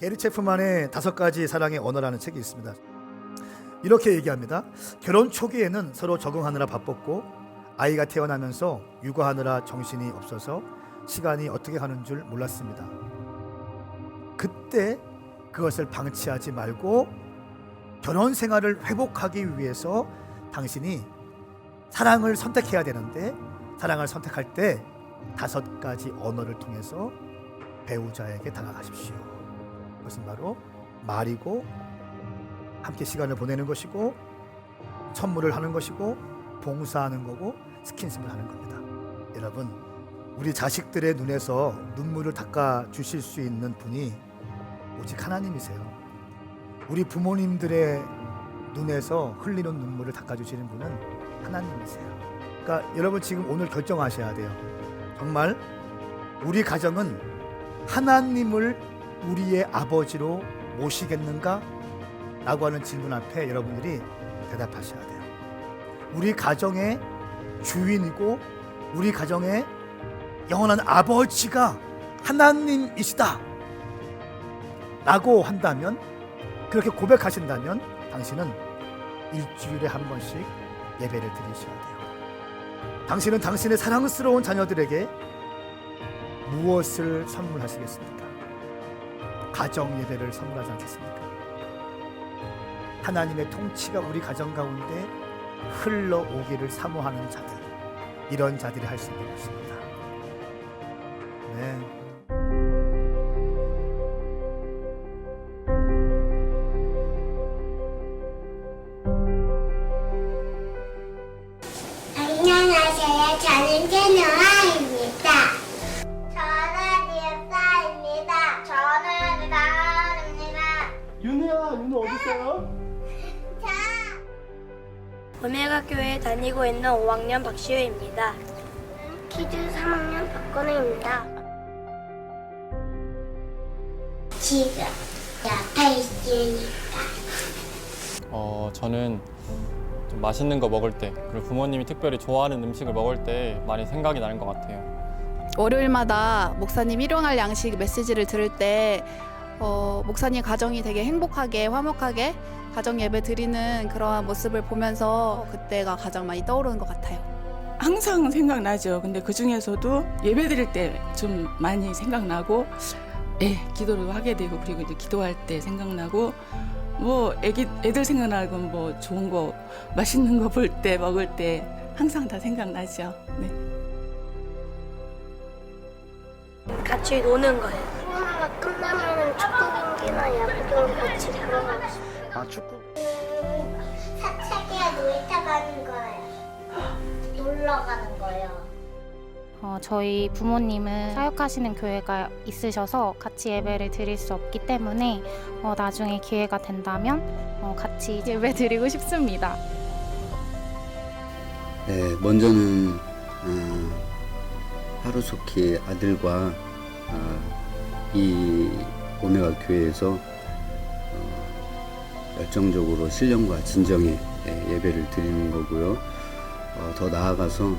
게리 체프만의 5가지 사랑의 언어라는 책이 있습니다. 이렇게 얘기합니다. 결혼 초기에는 서로 적응하느라 바빴고 아이가 태어나면서 육아하느라 정신이 없어서 시간이 어떻게 가는 줄 몰랐습니다. 그때 그것을 방치하지 말고 결혼 생활을 회복하기 위해서 당신이 사랑을 선택해야 되는데, 사랑을 선택할 때 5가지 언어를 통해서 배우자에게 다가가십시오. 그것은 바로 말이고, 함께 시간을 보내는 것이고, 선물을 하는 것이고, 봉사하는 거고, 스킨십을 하는 겁니다. 여러분, 우리 자식들의 눈에서 눈물을 닦아 주실 수 있는 분이 오직 하나님이세요. 우리 부모님들의 눈에서 흘리는 눈물을 닦아주시는 분은 하나님이세요. 그러니까 여러분, 지금 오늘 결정하셔야 돼요. 정말 우리 가정은 하나님을 우리의 아버지로 모시겠는가? 라고 하는 질문 앞에 여러분들이 대답하셔야 돼요. 우리 가정의 주인이고 우리 가정의 영원한 아버지가 하나님이시다 라고 한다면, 그렇게 고백하신다면 당신은 일주일에 한 번씩 예배를 드리셔야 돼요. 당신은 당신의 사랑스러운 자녀들에게 무엇을 선물하시겠습니까? 가정 예배를 선물하지 않겠습니까? 하나님의 통치가 우리 가정 가운데 흘러오기를 사모하는 자들, 이런 자들이 할 수 있는 것입니다. 네. 안녕하세요. 저는 최노아입니다. 저는 리사입니다. 저는 강아입니다. 윤우야, 윤우 어디 있어요? 오메가 교회에 다니고 있는 5학년 박시우입니다. 키즈 3학년 박건우입니다. 지금 옆에 있으니까. 저는 좀 맛있는 거 먹을 때, 그리고 부모님이 특별히 좋아하는 음식을 먹을 때 많이 생각이 나는 것 같아요. 월요일마다 목사님 일용할 양식 메시지를 들을 때 목사님 가정이 되게 행복하게 화목하게 가정 예배 드리는 그러한 모습을 보면서 그때가 가장 많이 떠오르는 것 같아요. 항상 생각나죠. 근데 그 중에서도 예배 드릴 때 좀 많이 생각나고, 기도를 하게 되고, 그리고 이제 기도할 때 생각나고, 뭐 애들 생각나고, 뭐 좋은 거 맛있는 거 볼 때 먹을 때 항상 다 생각나죠. 네. 같이 노는 거예요. 코로나가 끝나면 축구 경기나 야구 경기 같이 보러 가고 싶어요. 아, 축구. 사차기야 놀이터 가는 거예요. 놀러 가는 거예요. 저희 부모님은 사역하시는 교회가 있으셔서 같이 예배를 드릴 수 없기 때문에 나중에 기회가 된다면 같이 예배 드리고 싶습니다. 네, 먼저는 하루속히 아들과 이 오메가 교회에서 열정적으로 신령과 진정의 예배를 드리는 거고요. 더 나아가서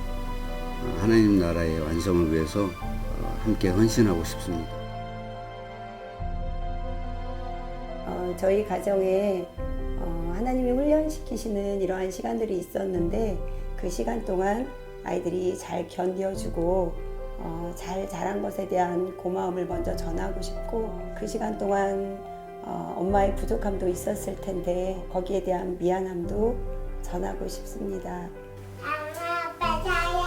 하나님 나라의 완성을 위해서 함께 헌신하고 싶습니다. 저희 가정에 하나님이 훈련시키시는 이러한 시간들이 있었는데, 그 시간 동안 아이들이 잘 견뎌주고 잘 자란 것에 대한 고마움을 먼저 전하고 싶고, 그 시간 동안 엄마의 부족함도 있었을 텐데 거기에 대한 미안함도 전하고 싶습니다. 엄마, 아빠 사랑해요.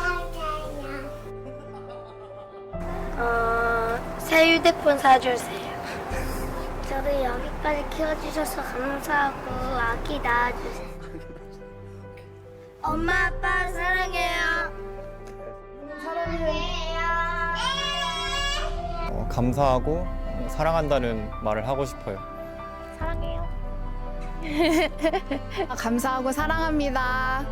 새 휴대폰 사주세요. 저를 여기까지 키워주셔서 감사하고 아기 낳아주세요. 엄마 아빠 사랑해요. 감사하고 사랑한다는 말을 하고 싶어요. 사랑해요. 감사하고 사랑합니다.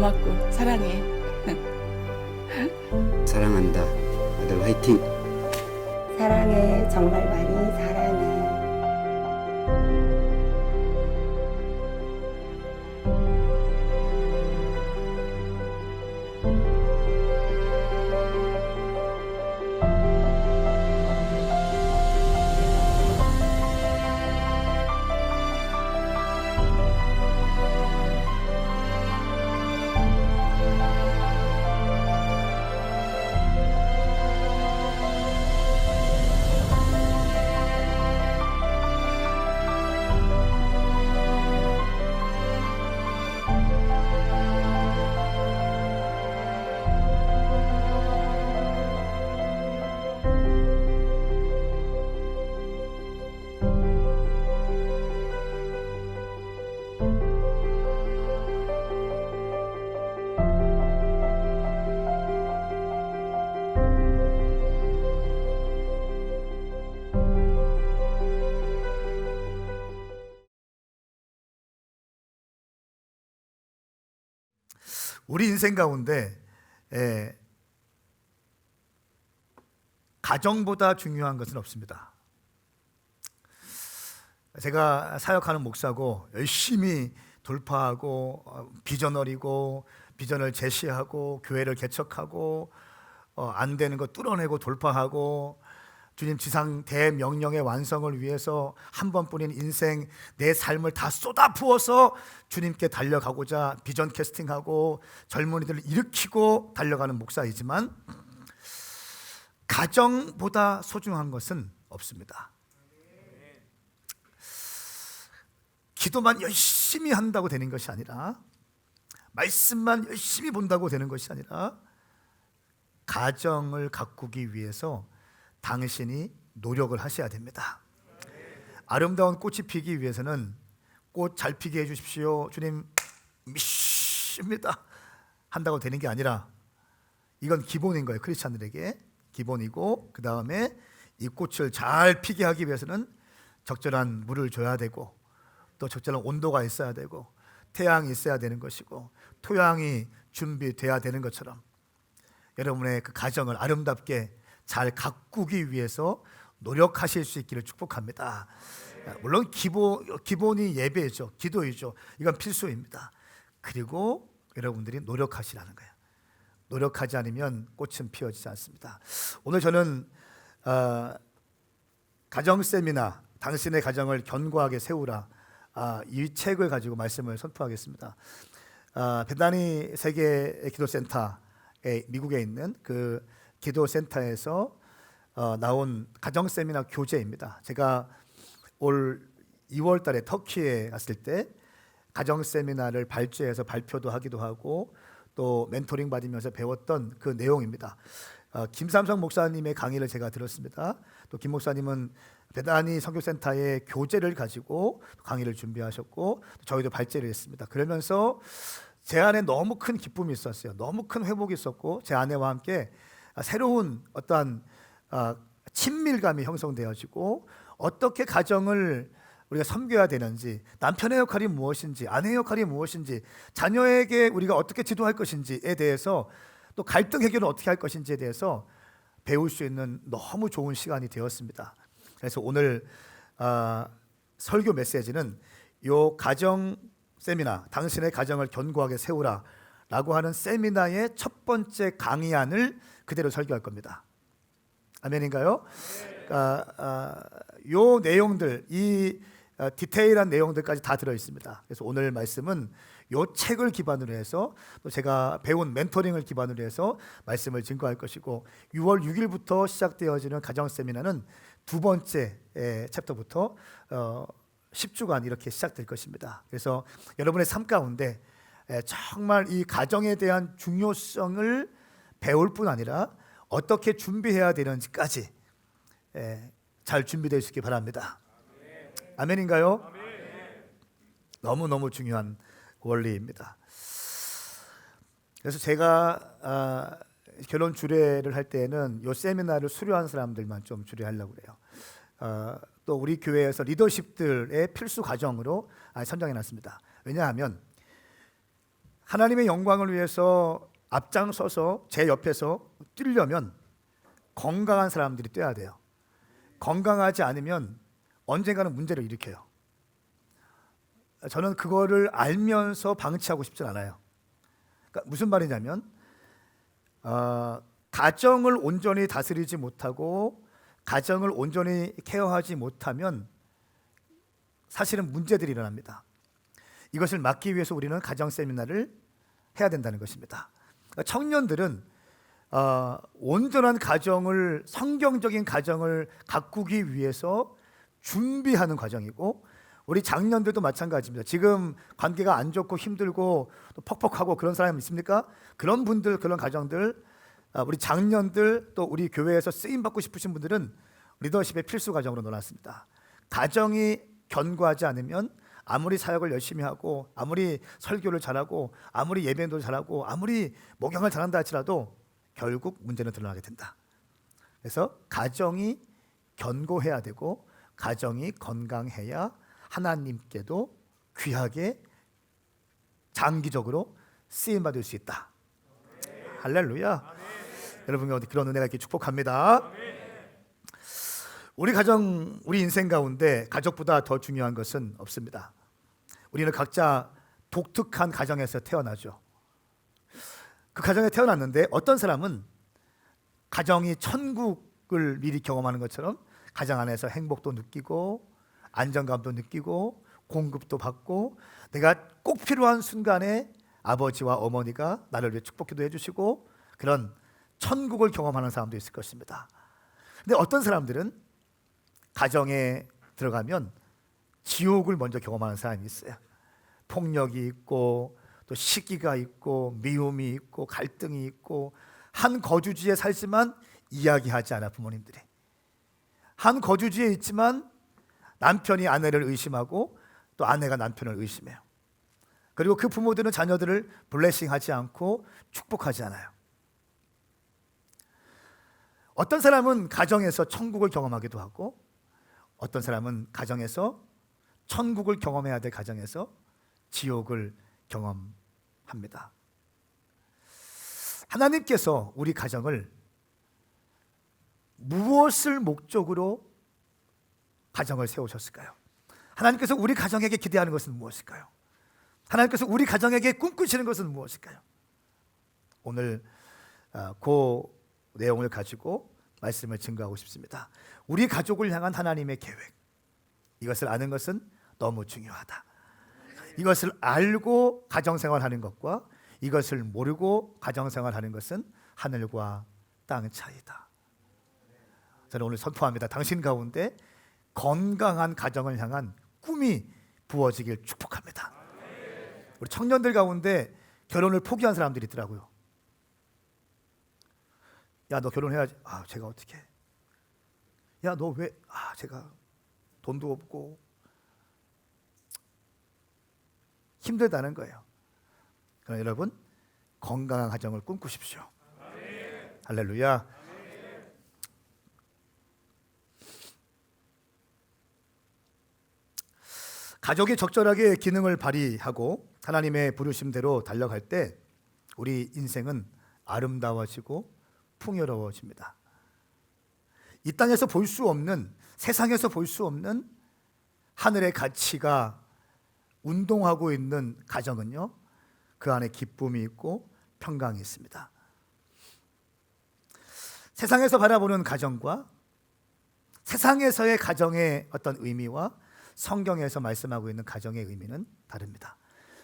고맙고 사랑해. 사랑한다. 아들 화이팅! 사랑해, 정말 많이 사랑해. 우리 인생 가운데 가정보다 중요한 것은 없습니다. 제가 사역하는 목사고 열심히 돌파하고 비전어리고 비전을 제시하고 교회를 개척하고 안 되는 거 뚫어내고 돌파하고 주님 지상 대명령의 완성을 위해서 한 번뿐인 인생 내 삶을 다 쏟아부어서 주님께 달려가고자 비전 캐스팅하고 젊은이들을 일으키고 달려가는 목사이지만 가정보다 소중한 것은 없습니다. 기도만 열심히 한다고 되는 것이 아니라 말씀만 열심히 본다고 되는 것이 아니라 가정을 가꾸기 위해서 당신이 노력을 하셔야 됩니다. 아름다운 꽃이 피기 위해서는 꽃 잘 피게 해주십시오 주님 믿습니다 한다고 되는 게 아니라 이건 기본인 거예요. 크리스찬들에게 기본이고, 그 다음에 이 꽃을 잘 피게 하기 위해서는 적절한 물을 줘야 되고 또 적절한 온도가 있어야 되고 태양이 있어야 되는 것이고 토양이 준비돼야 되는 것처럼 여러분의 그 가정을 아름답게 잘 가꾸기 위해서 노력하실 수 있기를 축복합니다. 물론 기본이 예배죠, 기도이죠. 이건 필수입니다. 그리고 여러분들이 노력하시라는 거예요. 노력하지 않으면 꽃은 피어지지 않습니다. 오늘 저는 가정 세미나 당신의 가정을 견고하게 세우라, 이 책을 가지고 말씀을 선포하겠습니다. 베다니 세계 기도센터에 미국에 있는 그 기도센터에서 나온 가정 세미나 교재입니다. 제가 올 2월 달에 터키에 갔을 때 가정 세미나를 발주해서 발표도 하기도 하고 또 멘토링 받으면서 배웠던 그 내용입니다. 김삼성 목사님의 강의를 제가 들었습니다. 또 김 목사님은 베다니 선교센터의 교재를 가지고 강의를 준비하셨고 저희도 발제를 했습니다. 그러면서 제 안에 너무 큰 기쁨이 있었어요. 너무 큰 회복이 있었고 제 아내와 함께 새로운 어떠한 친밀감이 형성되어지고 어떻게 가정을 우리가 섬겨야 되는지, 남편의 역할이 무엇인지, 아내의 역할이 무엇인지, 자녀에게 우리가 어떻게 지도할 것인지에 대해서 또 갈등 해결을 어떻게 할 것인지에 대해서 배울 수 있는 너무 좋은 시간이 되었습니다. 그래서 오늘 설교 메시지는 요 가정 세미나, 당신의 가정을 견고하게 세우라 라고 하는 세미나의 첫 번째 강의안을 그대로 설교할 겁니다. 아멘인가요? 요 내용들, 이 디테일한 내용들까지 다 들어 있습니다. 그래서 오늘 말씀은 요 책을 기반으로 해서 또 제가 배운 멘토링을 기반으로 해서 말씀을 증거할 것이고 6월 6일부터 시작되어지는 가정 세미나는 두 번째 챕터부터 10주간 이렇게 시작될 것입니다. 그래서 여러분의 삶 가운데 정말 이 가정에 대한 중요성을 배울 뿐 아니라 어떻게 준비해야 되는지까지 잘 준비되어 있기 바랍니다. 아멘인가요? 너무너무 중요한 원리입니다. 그래서 제가 결혼 주례를 할 때는 이 세미나를 수료한 사람들만 좀 주례하려고 그래요. 또 우리 교회에서 리더십들의 필수 과정으로 선정해 놨습니다. 왜냐하면 하나님의 영광을 위해서 앞장서서 제 옆에서 뛰려면 건강한 사람들이 뛰어야 돼요. 건강하지 않으면 언젠가는 문제를 일으켜요. 저는 그거를 알면서 방치하고 싶진 않아요. 그러니까 무슨 말이냐면 가정을 온전히 다스리지 못하고 가정을 온전히 케어하지 못하면 사실은 문제들이 일어납니다. 이것을 막기 위해서 우리는 가정 세미나를 해야 된다는 것입니다. 그러니까 청년들은 온전한 가정을, 성경적인 가정을 가꾸기 위해서 준비하는 과정이고, 우리 장년들도 마찬가지입니다. 지금 관계가 안 좋고 힘들고 또 퍽퍽하고 그런 사람이 있습니까? 그런 분들, 그런 가정들, 우리 장년들, 또 우리 교회에서 쓰임 받고 싶으신 분들은 리더십의 필수 과정으로 넣어놨습니다. 가정이 견고하지 않으면 아무리 사역을 열심히 하고 아무리 설교를 잘하고 아무리 예배도 잘하고 아무리 목양을 잘한다 할지라도 결국 문제는 드러나게 된다. 그래서 가정이 견고해야 되고 가정이 건강해야 하나님께도 귀하게 장기적으로 쓰임받을 수 있다. 할렐루야. 여러분 어디 그런 은혜가 있게 축복합니다. 우리 가정, 우리 인생 가운데 가족보다 더 중요한 것은 없습니다. 우리는 각자 독특한 가정에서 태어나죠. 그 가정에 태어났는데 어떤 사람은 가정이 천국을 미리 경험하는 것처럼 가정 안에서 행복도 느끼고 안정감도 느끼고 공급도 받고 내가 꼭 필요한 순간에 아버지와 어머니가 나를 위해 축복기도 해주시고 그런 천국을 경험하는 사람도 있을 것입니다. 근데 어떤 사람들은 가정에 들어가면 지옥을 먼저 경험하는 사람이 있어요. 폭력이 있고 또 시기가 있고 미움이 있고 갈등이 있고 한 거주지에 살지만 이야기하지 않아. 부모님들이 한 거주지에 있지만 남편이 아내를 의심하고 또 아내가 남편을 의심해요. 그리고 그 부모들은 자녀들을 블레싱하지 않고 축복하지 않아요. 어떤 사람은 가정에서 천국을 경험하기도 하고 어떤 사람은 가정에서 천국을 경험해야 될 가정에서 지옥을 경험합니다. 하나님께서 우리 가정을 무엇을 목적으로 가정을 세우셨을까요? 하나님께서 우리 가정에게 기대하는 것은 무엇일까요? 하나님께서 우리 가정에게 꿈꾸시는 것은 무엇일까요? 오늘 그 내용을 가지고 말씀을 증거하고 싶습니다. 우리 가족을 향한 하나님의 계획, 이것을 아는 것은 너무 중요하다. 이것을 알고 가정생활하는 것과 이것을 모르고 가정생활하는 것은 하늘과 땅 차이다. 저는 오늘 선포합니다. 당신 가운데 건강한 가정을 향한 꿈이 부어지길 축복합니다. 우리 청년들 가운데 결혼을 포기한 사람들이 있더라고요. 야, 너 결혼해야지. 아, 제가 어떻게? 야, 너 왜? 아, 제가 돈도 없고 힘들다는 거예요. 그러나 여러분, 건강한 가정을 꿈꾸십시오. 할렐루야. 가족이 적절하게 기능을 발휘하고 하나님의 부르심대로 달려갈 때 우리 인생은 아름다워지고 풍요로워집니다. 이 땅에서 볼 수 없는, 세상에서 볼 수 없는 하늘의 가치가 운동하고 있는 가정은요, 그 안에 기쁨이 있고 평강이 있습니다. 세상에서 바라보는 가정과 세상에서의 가정의 어떤 의미와 성경에서 말씀하고 있는 가정의 의미는 다릅니다.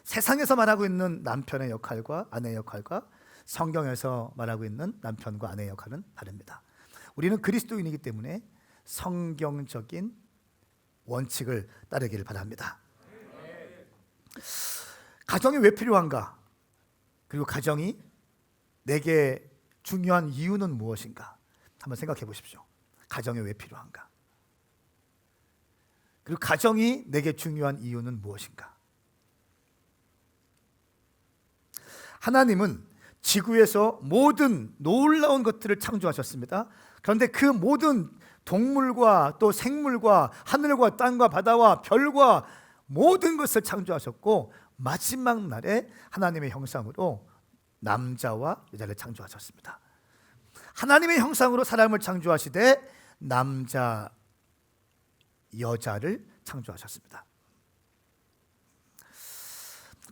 세상에서 말하고 있는 남편의 역할과 아내의 역할과 성경에서 말하고 있는 남편과 아내의 역할은 다릅니다. 우리는 그리스도인이기 때문에 성경적인 원칙을 따르기를 바랍니다. 가정이 왜 필요한가? 그리고 가정이 내게 중요한 이유는 무엇인가? 한번 생각해 보십시오. 가정이 왜 필요한가? 그리고 가정이 내게 중요한 이유는 무엇인가? 하나님은 지구에서 모든 놀라운 것들을 창조하셨습니다. 그런데 그 모든 동물과 또 생물과 하늘과 땅과 바다와 별과 모든 것을 창조하셨고 마지막 날에 하나님의 형상으로 남자와 여자를 창조하셨습니다. 하나님의 형상으로 사람을 창조하시되 남자 여자를 창조하셨습니다.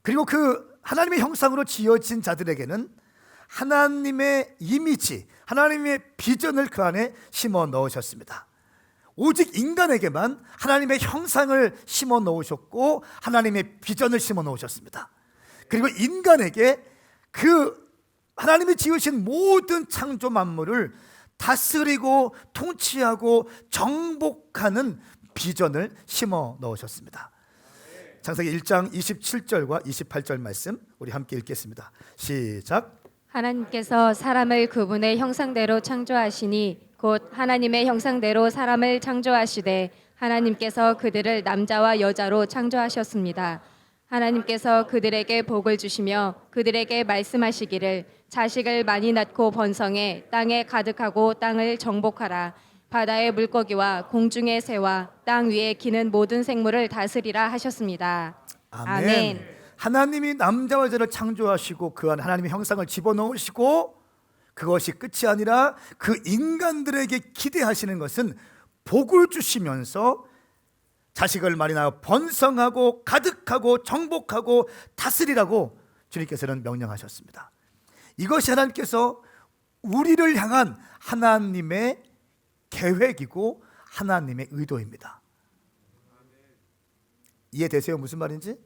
그리고 그 하나님의 형상으로 지어진 자들에게는 하나님의 이미지, 하나님의 비전을 그 안에 심어 넣으셨습니다. 오직 인간에게만 하나님의 형상을 심어 넣으셨고 하나님의 비전을 심어 넣으셨습니다. 그리고 인간에게 그 하나님이 지으신 모든 창조 만물을 다스리고 통치하고 정복하는 비전을 심어 넣으셨습니다. 창세기 1장 27절과 28절 말씀 우리 함께 읽겠습니다. 시작. 하나님께서 사람을 그분의 형상대로 창조하시니 곧 하나님의 형상대로 사람을 창조하시되 하나님께서 그들을 남자와 여자로 창조하셨습니다. 하나님께서 그들에게 복을 주시며 그들에게 말씀하시기를 자식을 많이 낳고 번성해 땅에 가득하고 땅을 정복하라. 바다의 물고기와 공중의 새와 땅 위에 기는 모든 생물을 다스리라 하셨습니다. 아멘. 하나님이 남자와 여자를 창조하시고 그 안에 하나님의 형상을 집어넣으시고 그것이 끝이 아니라 그 인간들에게 기대하시는 것은 복을 주시면서 자식을 많이 낳아 번성하고 가득하고 정복하고 다스리라고 주님께서는 명령하셨습니다. 이것이 하나님께서 우리를 향한 하나님의 계획이고 하나님의 의도입니다. 이해되세요? 무슨 말인지?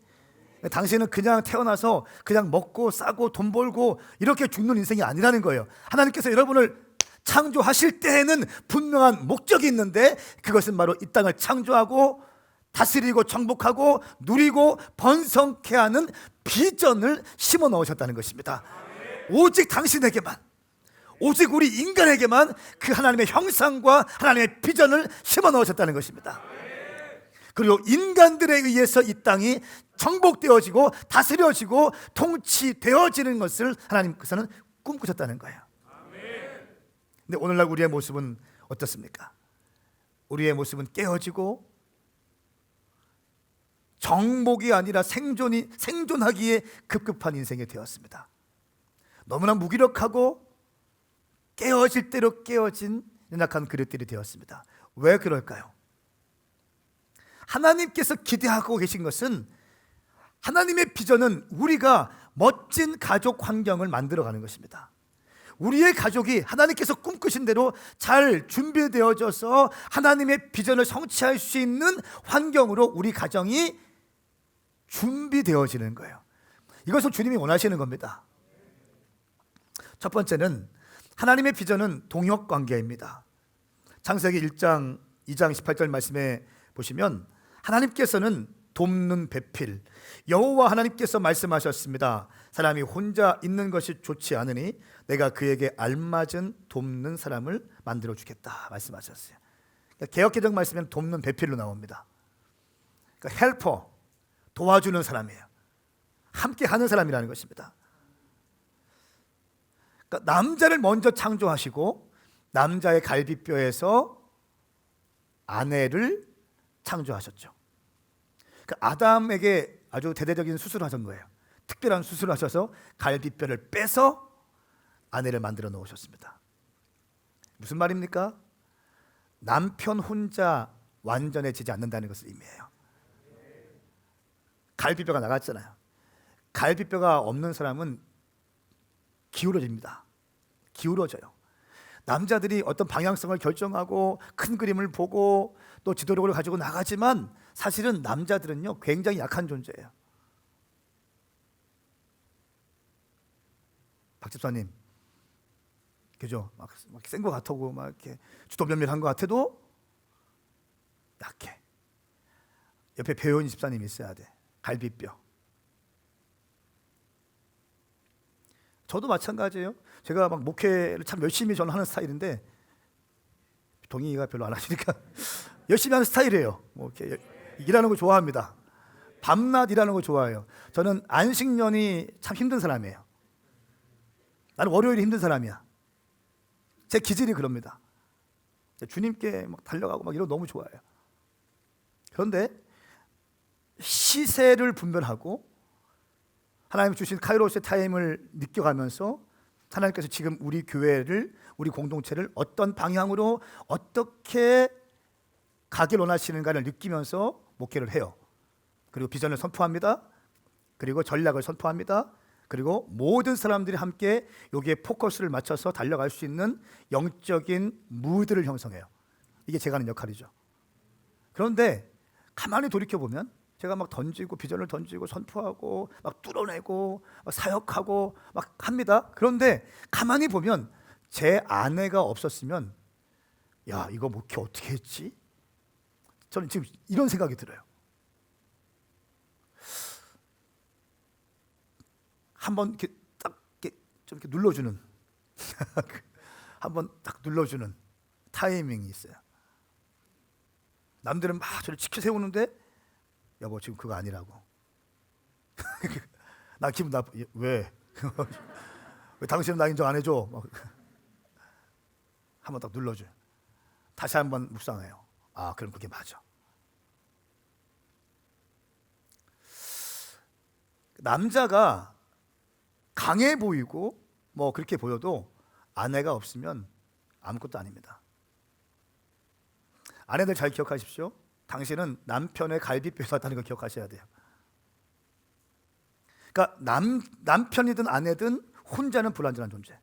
당신은 그냥 태어나서 그냥 먹고 싸고 돈 벌고 이렇게 죽는 인생이 아니라는 거예요. 하나님께서 여러분을 창조하실 때에는 분명한 목적이 있는데 그것은 바로 이 땅을 창조하고 다스리고 정복하고 누리고 번성케 하는 비전을 심어 넣으셨다는 것입니다. 오직 당신에게만, 오직 우리 인간에게만 그 하나님의 형상과 하나님의 비전을 심어 넣으셨다는 것입니다. 그리고 인간들에 의해서 이 땅이 정복되어지고 다스려지고 통치되어지는 것을 하나님께서는 꿈꾸셨다는 거예요. 근데 오늘날 우리의 모습은 어떻습니까? 우리의 모습은 깨어지고 정복이 아니라 생존하기에 급급한 인생이 되었습니다. 너무나 무기력하고 깨어질 대로 깨어진 연약한 그릇들이 되었습니다. 왜 그럴까요? 하나님께서 기대하고 계신 것은, 하나님의 비전은 우리가 멋진 가족 환경을 만들어가는 것입니다. 우리의 가족이 하나님께서 꿈꾸신 대로 잘 준비되어져서 하나님의 비전을 성취할 수 있는 환경으로 우리 가정이 준비되어지는 거예요. 이것을 주님이 원하시는 겁니다. 첫 번째는 하나님의 비전은 동역관계입니다. 창세기 1장 2장 18절 말씀에 보시면 하나님께서는 돕는 배필, 여호와 하나님께서 말씀하셨습니다. 사람이 혼자 있는 것이 좋지 않으니 내가 그에게 알맞은 돕는 사람을 만들어 주겠다 말씀하셨어요. 그러니까 개역개정 말씀은 돕는 배필로 나옵니다. 그러니까 헬퍼, 도와주는 사람이에요. 함께 하는 사람이라는 것입니다. 그러니까 남자를 먼저 창조하시고 남자의 갈비뼈에서 아내를 창조하셨죠. 그러니까 아담에게 아주 대대적인 수술을 하신 거예요. 특별한 수술을 하셔서 갈비뼈를 빼서 아내를 만들어 놓으셨습니다. 무슨 말입니까? 남편 혼자 완전해지지 않는다는 것을 의미해요. 갈비뼈가 나갔잖아요. 갈비뼈가 없는 사람은 기울어집니다. 기울어져요. 남자들이 어떤 방향성을 결정하고 큰 그림을 보고 또 지도력을 가지고 나가지만 사실은 남자들은요 굉장히 약한 존재예요. 박 집사님, 그죠? 막 센 것 같고 막 이렇게 주도면밀한 것 같아도 약해. 옆에 배우인 집사님이 있어야 돼. 갈비뼈. 저도 마찬가지예요. 제가 막 목회를 참 열심히 저는 하는 스타일인데 동의가 별로 안 하시니까 열심히 하는 스타일이에요. 뭐 이렇게 일하는 거 좋아합니다. 밤낮 일하는 거 좋아해요. 저는 안식년이 참 힘든 사람이에요. 나는 월요일이 힘든 사람이야. 제 기질이 그럽니다. 주님께 막 달려가고 막 이런 거 너무 좋아해요. 그런데 시세를 분별하고 하나님 주신 카이로스의 타임을 느껴가면서 하나님께서 지금 우리 교회를, 우리 공동체를 어떤 방향으로 어떻게 가길 원하시는가를 느끼면서 목회를 해요. 그리고 비전을 선포합니다. 그리고 전략을 선포합니다. 그리고 모든 사람들이 함께 여기에 포커스를 맞춰서 달려갈 수 있는 영적인 무드를 형성해요. 이게 제가 하는 역할이죠. 그런데 가만히 돌이켜보면 제가 막 던지고 비전을 던지고 선포하고 막 뚫어내고 막 사역하고 막 합니다. 그런데 가만히 보면 제 아내가 없었으면 야, 이거 목회 어떻게 했지? 저는 지금 이런 생각이 들어요. 한번 이렇게 딱 이렇게 좀 이렇게 눌러주는 한번 딱 눌러주는 타이밍이 있어요. 남들은 막 저를 지켜 세우는데 여보 지금 그거 아니라고. 나 기분 나빠. 왜? 왜 당신은 나 인정 안 해줘? 한번 딱 눌러줘. 다시 한번 묵상해요. 아, 그럼 그게 맞아. 남자가 강해 보이고 뭐 그렇게 보여도 아내가 없으면 아무것도 아닙니다. 아내들 잘 기억하십시오. 당신은 남편의 갈비뼈에 왔다는 걸 기억하셔야 돼요. 그러니까 남편이든 아내든 혼자는 불완전한 존재.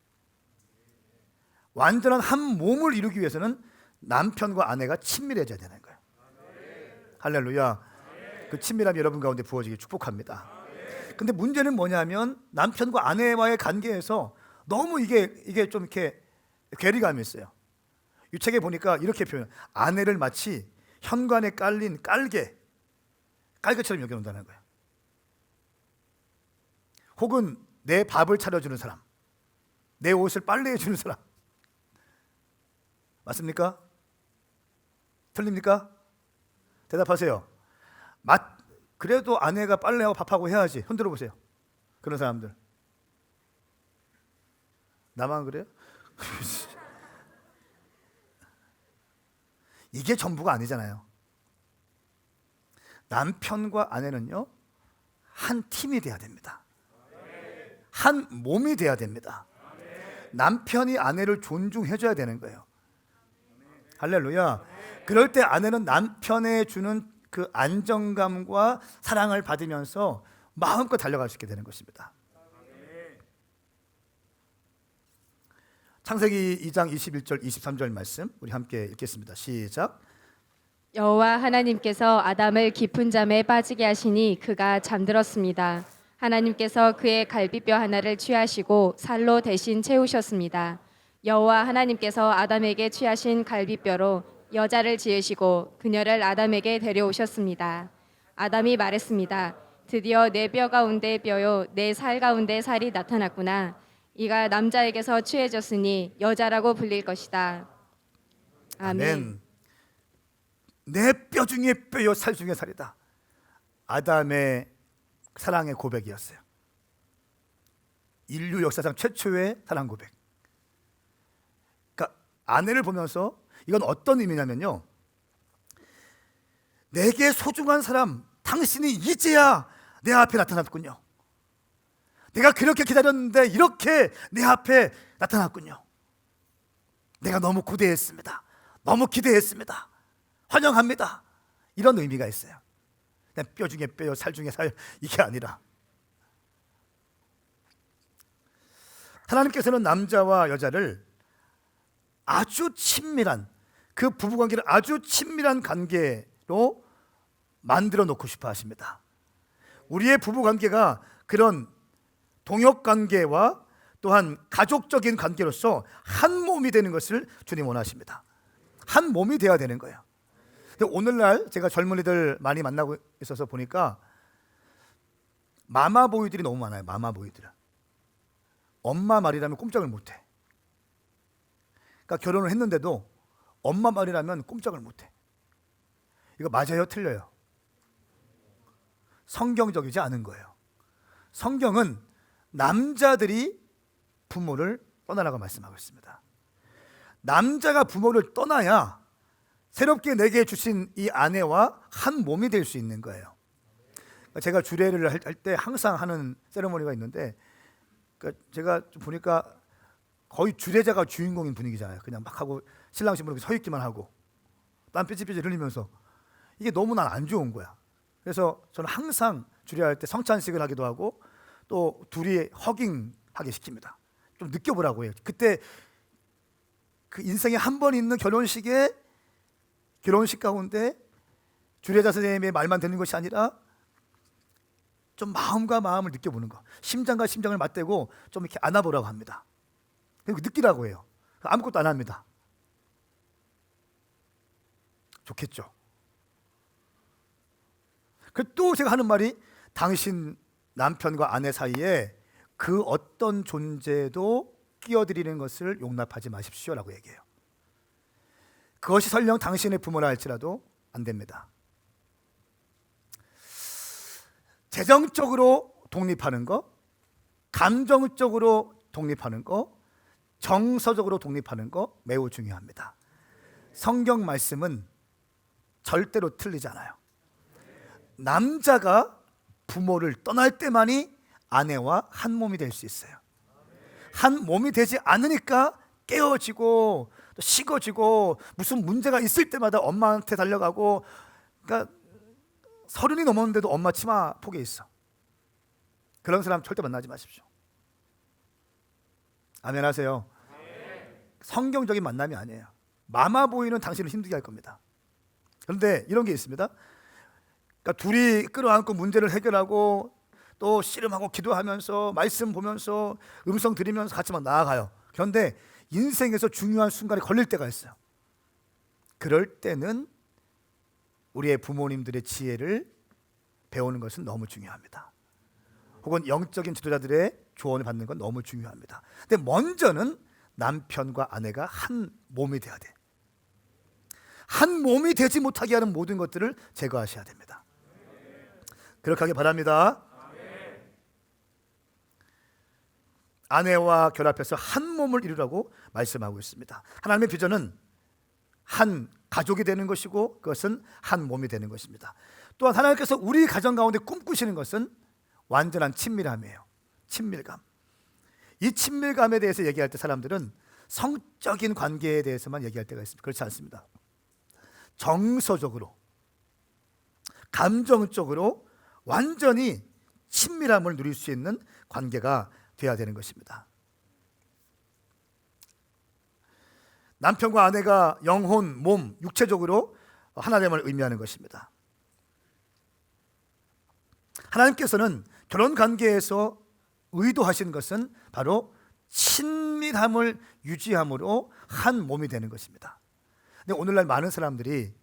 완전한 한 몸을 이루기 위해서는 남편과 아내가 친밀해져야 되는 거예요. 할렐루야. 그 친밀함이 여러분 가운데 부어지길 축복합니다. 근데 문제는 뭐냐면 남편과 아내와의 관계에서 너무 이게 좀 이렇게 괴리감이 있어요. 이 책에 보니까 이렇게 표현, 아내를 마치 현관에 깔린 깔개처럼 여겨놓는다는 거예요. 혹은 내 밥을 차려주는 사람, 내 옷을 빨래해주는 사람. 맞습니까? 틀립니까? 대답하세요. 그래도 아내가 빨래하고 밥하고 해야지. 흔들어 보세요. 그런 사람들. 나만 그래요? 이게 전부가 아니잖아요. 남편과 아내는요, 한 팀이 돼야 됩니다. 한 몸이 돼야 됩니다. 남편이 아내를 존중해줘야 되는 거예요. 할렐루야. 그럴 때 아내는 남편에 주는 그 안정감과 사랑을 받으면서 마음껏 달려갈 수 있게 되는 것입니다. 창세기 2장 21절 23절 말씀 우리 함께 읽겠습니다. 시작. 여호와 하나님께서 아담을 깊은 잠에 빠지게 하시니 그가 잠들었습니다. 하나님께서 그의 갈비뼈 하나를 취하시고 살로 대신 채우셨습니다. 여호와 하나님께서 아담에게 취하신 갈비뼈로 여자를 지으시고 그녀를 아담에게 데려오셨습니다. 아담이 말했습니다. 드디어 내 뼈 가운데 뼈요 내 살 가운데 살이 나타났구나. 이가 남자에게서 취해졌으니 여자라고 불릴 것이다. 아멘. 내 뼈 중에 뼈요 살 중에 살이다. 아담의 사랑의 고백이었어요. 인류 역사상 최초의 사랑 고백. 그러니까 아내를 보면서 이건 어떤 의미냐면요, 내게 소중한 사람 당신이 이제야 내 앞에 나타났군요. 내가 그렇게 기다렸는데 이렇게 내 앞에 나타났군요. 내가 너무 고대했습니다. 너무 기대했습니다. 환영합니다. 이런 의미가 있어요. 그냥 뼈 중에 뼈요 살 중에 살, 이게 아니라 하나님께서는 남자와 여자를 아주 친밀한, 그 부부관계를 아주 친밀한 관계로 만들어 놓고 싶어 하십니다. 우리의 부부관계가 그런 동역관계와 또한 가족적인 관계로서 한 몸이 되는 것을 주님 원하십니다. 한 몸이 되어야 되는 거예요. 근데 오늘날 제가 젊은이들 많이 만나고 있어서 보니까 마마보이들이 너무 많아요. 마마보이들은 엄마 말이라면 꼼짝을 못해. 그러니까 결혼을 했는데도 엄마 말이라면 꼼짝을 못해. 이거 맞아요? 틀려요? 성경적이지 않은 거예요. 성경은 남자들이 부모를 떠나라고 말씀하고 있습니다. 남자가 부모를 떠나야 새롭게 내게 주신 이 아내와 한 몸이 될 수 있는 거예요. 제가 주례를 할 때 항상 하는 세레모니가 있는데, 그러니까 제가 좀 보니까 거의 주례자가 주인공인 분위기잖아요. 그냥 막 하고 신랑 신부는 서 있기만 하고 땀 삐질삐질 흘리면서, 이게 너무 난 안 좋은 거야. 그래서 저는 항상 주례할 때 성찬식을 하기도 하고 또 둘이 허깅하게 시킵니다. 좀 느껴보라고 해요. 그때 그 인생에 한 번 있는 결혼식 가운데 주례자 선생님의 말만 듣는 것이 아니라 좀 마음과 마음을 느껴보는 거, 심장과 심장을 맞대고 좀 이렇게 안아보라고 합니다. 그리고 느끼라고 해요. 아무것도 안 합니다. 좋겠죠. 또 제가 하는 말이, 당신 남편과 아내 사이에 그 어떤 존재도 끼어들이는 것을 용납하지 마십시오라고 얘기해요. 그것이 설령 당신의 부모라 할지라도 안 됩니다. 재정적으로 독립하는 거, 감정적으로 독립하는 거, 정서적으로 독립하는 거 매우 중요합니다. 성경 말씀은 절대로 틀리지 않아요. 남자가 부모를 떠날 때만이 아내와 한 몸이 될 수 있어요. 한 몸이 되지 않으니까 깨어지고 또 식어지고 무슨 문제가 있을 때마다 엄마한테 달려가고, 그러니까 30이 넘었는데도 엄마 치마 폭에 있어. 그런 사람 절대 만나지 마십시오. 아멘 하세요. 성경적인 만남이 아니에요. 마마보이는 당신을 힘들게 할 겁니다. 그런데 이런 게 있습니다. 그러니까 둘이 끌어안고 문제를 해결하고 또 씨름하고 기도하면서 말씀 보면서 음성 들으면서 같이 막 나아가요. 그런데 인생에서 중요한 순간에 걸릴 때가 있어요. 그럴 때는 우리의 부모님들의 지혜를 배우는 것은 너무 중요합니다. 혹은 영적인 지도자들의 조언을 받는 건 너무 중요합니다. 근데 먼저는 남편과 아내가 한 몸이 돼야 돼. 한 몸이 되지 못하게 하는 모든 것들을 제거하셔야 됩니다. 그렇게 하길 바랍니다. 아내와 결합해서 한 몸을 이루라고 말씀하고 있습니다. 하나님의 비전은 한 가족이 되는 것이고 그것은 한 몸이 되는 것입니다. 또한 하나님께서 우리 가정 가운데 꿈꾸시는 것은 완전한 친밀함이에요. 친밀감. 이 친밀감에 대해서 얘기할 때 사람들은 성적인 관계에 대해서만 얘기할 때가 있습니다. 그렇지 않습니다. 정서적으로, 감정적으로 완전히 친밀함을 누릴 수 있는 관계가 되어야 되는 것입니다. 남편과 아내가 영혼, 몸, 육체적으로 하나됨을 의미하는 것입니다. 하나님께서는 결혼 관계에서 의도하신 것은 바로 친밀함을 유지함으로 한 몸이 되는 것입니다. 근데 오늘날 많은 사람들이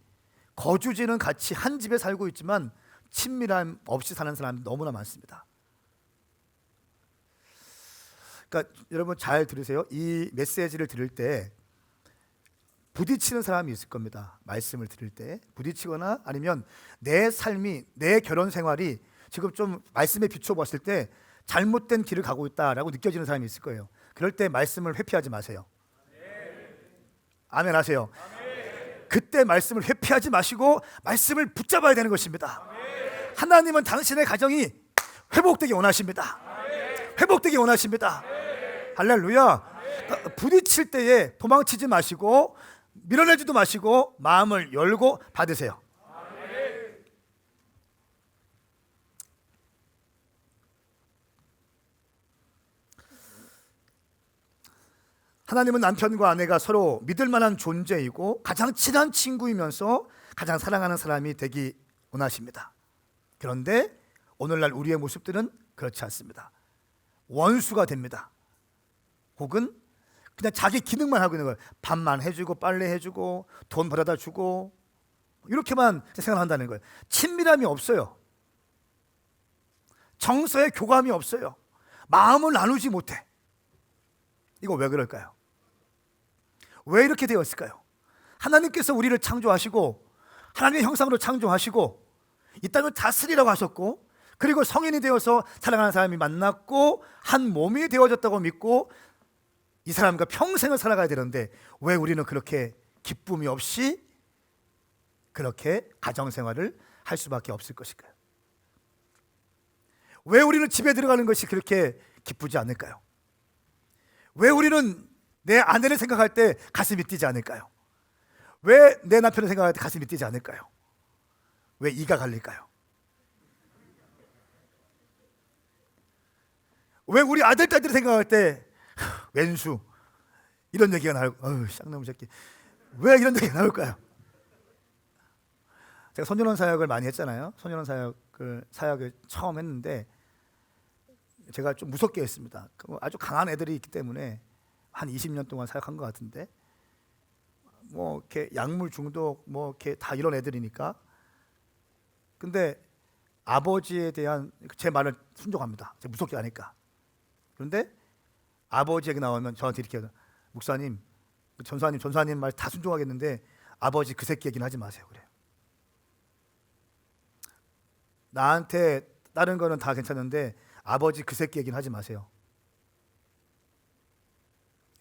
거주지는 같이 한 집에 살고 있지만 친밀함 없이 사는 사람이 너무나 많습니다. 그러니까 여러분 잘 들으세요. 이 메시지를 들을 때 부딪히는 사람이 있을 겁니다. 말씀을 들을 때 부딪히거나 아니면 내 삶이, 내 결혼 생활이 지금 좀 말씀에 비춰봤을 때 잘못된 길을 가고 있다라고 느껴지는 사람이 있을 거예요. 그럴 때 말씀을 회피하지 마세요. 아멘 하세요. 그때 말씀을 회피하지 마시고 말씀을 붙잡아야 되는 것입니다. 하나님은 당신의 가정이 회복되기 원하십니다. 회복되기 원하십니다. 할렐루야. 그러니까 부딪힐 때에 도망치지 마시고 밀어내지도 마시고 마음을 열고 받으세요. 하나님은 남편과 아내가 서로 믿을 만한 존재이고 가장 친한 친구이면서 가장 사랑하는 사람이 되기 원하십니다. 그런데 오늘날 우리의 모습들은 그렇지 않습니다. 원수가 됩니다. 혹은 그냥 자기 기능만 하고 있는 거예요. 밥만 해주고 빨래 해주고 돈 벌어다 주고 이렇게만 생각한다는 거예요. 친밀함이 없어요. 정서의 교감이 없어요. 마음을 나누지 못해. 이거 왜 그럴까요? 왜 이렇게 되었을까요? 하나님께서 우리를 창조하시고 하나님의 형상으로 창조하시고 이 땅을 다스리라고 하셨고 그리고 성인이 되어서 사랑하는 사람이 만났고 한 몸이 되어졌다고 믿고 이 사람과 평생을 살아가야 되는데 왜 우리는 그렇게 기쁨이 없이 그렇게 가정생활을 할 수밖에 없을 것일까요? 왜 우리는 집에 들어가는 것이 그렇게 기쁘지 않을까요? 왜 우리는 내 아내를 생각할 때 가슴이 뛰지 않을까요? 왜 내 남편을 생각할 때 가슴이 뛰지 않을까요? 왜 이가 갈릴까요? 왜 우리 아들, 딸들을 생각할 때 왼수 이런 얘기가 나올, 쌍놈 새끼, 왜 이런 얘기가 나올까요? 제가 소년원 사역을 많이 했잖아요. 소년원 사역을 처음 했는데 제가 좀 무섭게 했습니다. 아주 강한 애들이 있기 때문에 한 20년 동안 사역한 것 같은데, 뭐 이렇게 약물 중독 뭐 이렇게 다 이런 애들이니까. 근데 아버지에 대한 제 말을 순종합니다. 제가 무섭게 하니까. 그런데 아버지 얘기 나오면 저한테 이렇게, 목사님, 전사님 말 다 순종하겠는데 아버지 그 새끼 얘기는 하지 마세요. 그래요. 나한테 다른 거는 다 괜찮은데 아버지 그 새끼 얘기는 하지 마세요.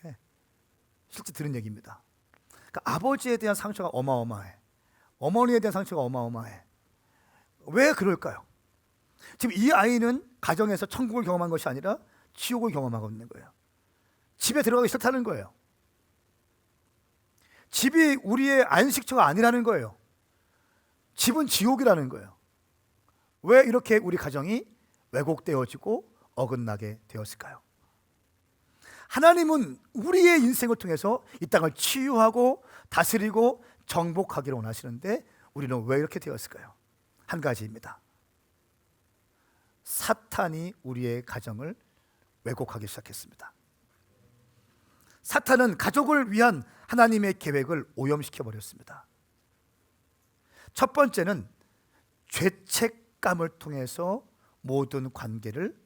네. 실제 들은 얘기입니다. 그러니까 아버지에 대한 상처가 어마어마해. 어머니에 대한 상처가 어마어마해. 왜 그럴까요? 지금 이 아이는 가정에서 천국을 경험한 것이 아니라 지옥을 경험하고 있는 거예요. 집에 들어가기 싫다는 거예요. 집이 우리의 안식처가 아니라는 거예요. 집은 지옥이라는 거예요. 왜 이렇게 우리 가정이 왜곡되어지고 어긋나게 되었을까요? 하나님은 우리의 인생을 통해서 이 땅을 치유하고 다스리고 정복하기를 원하시는데 우리는 왜 이렇게 되었을까요? 한 가지입니다. 사탄이 우리의 가정을 왜곡하기 시작했습니다. 사탄은 가족을 위한 하나님의 계획을 오염시켜 버렸습니다. 첫 번째는 죄책감을 통해서 모든 관계를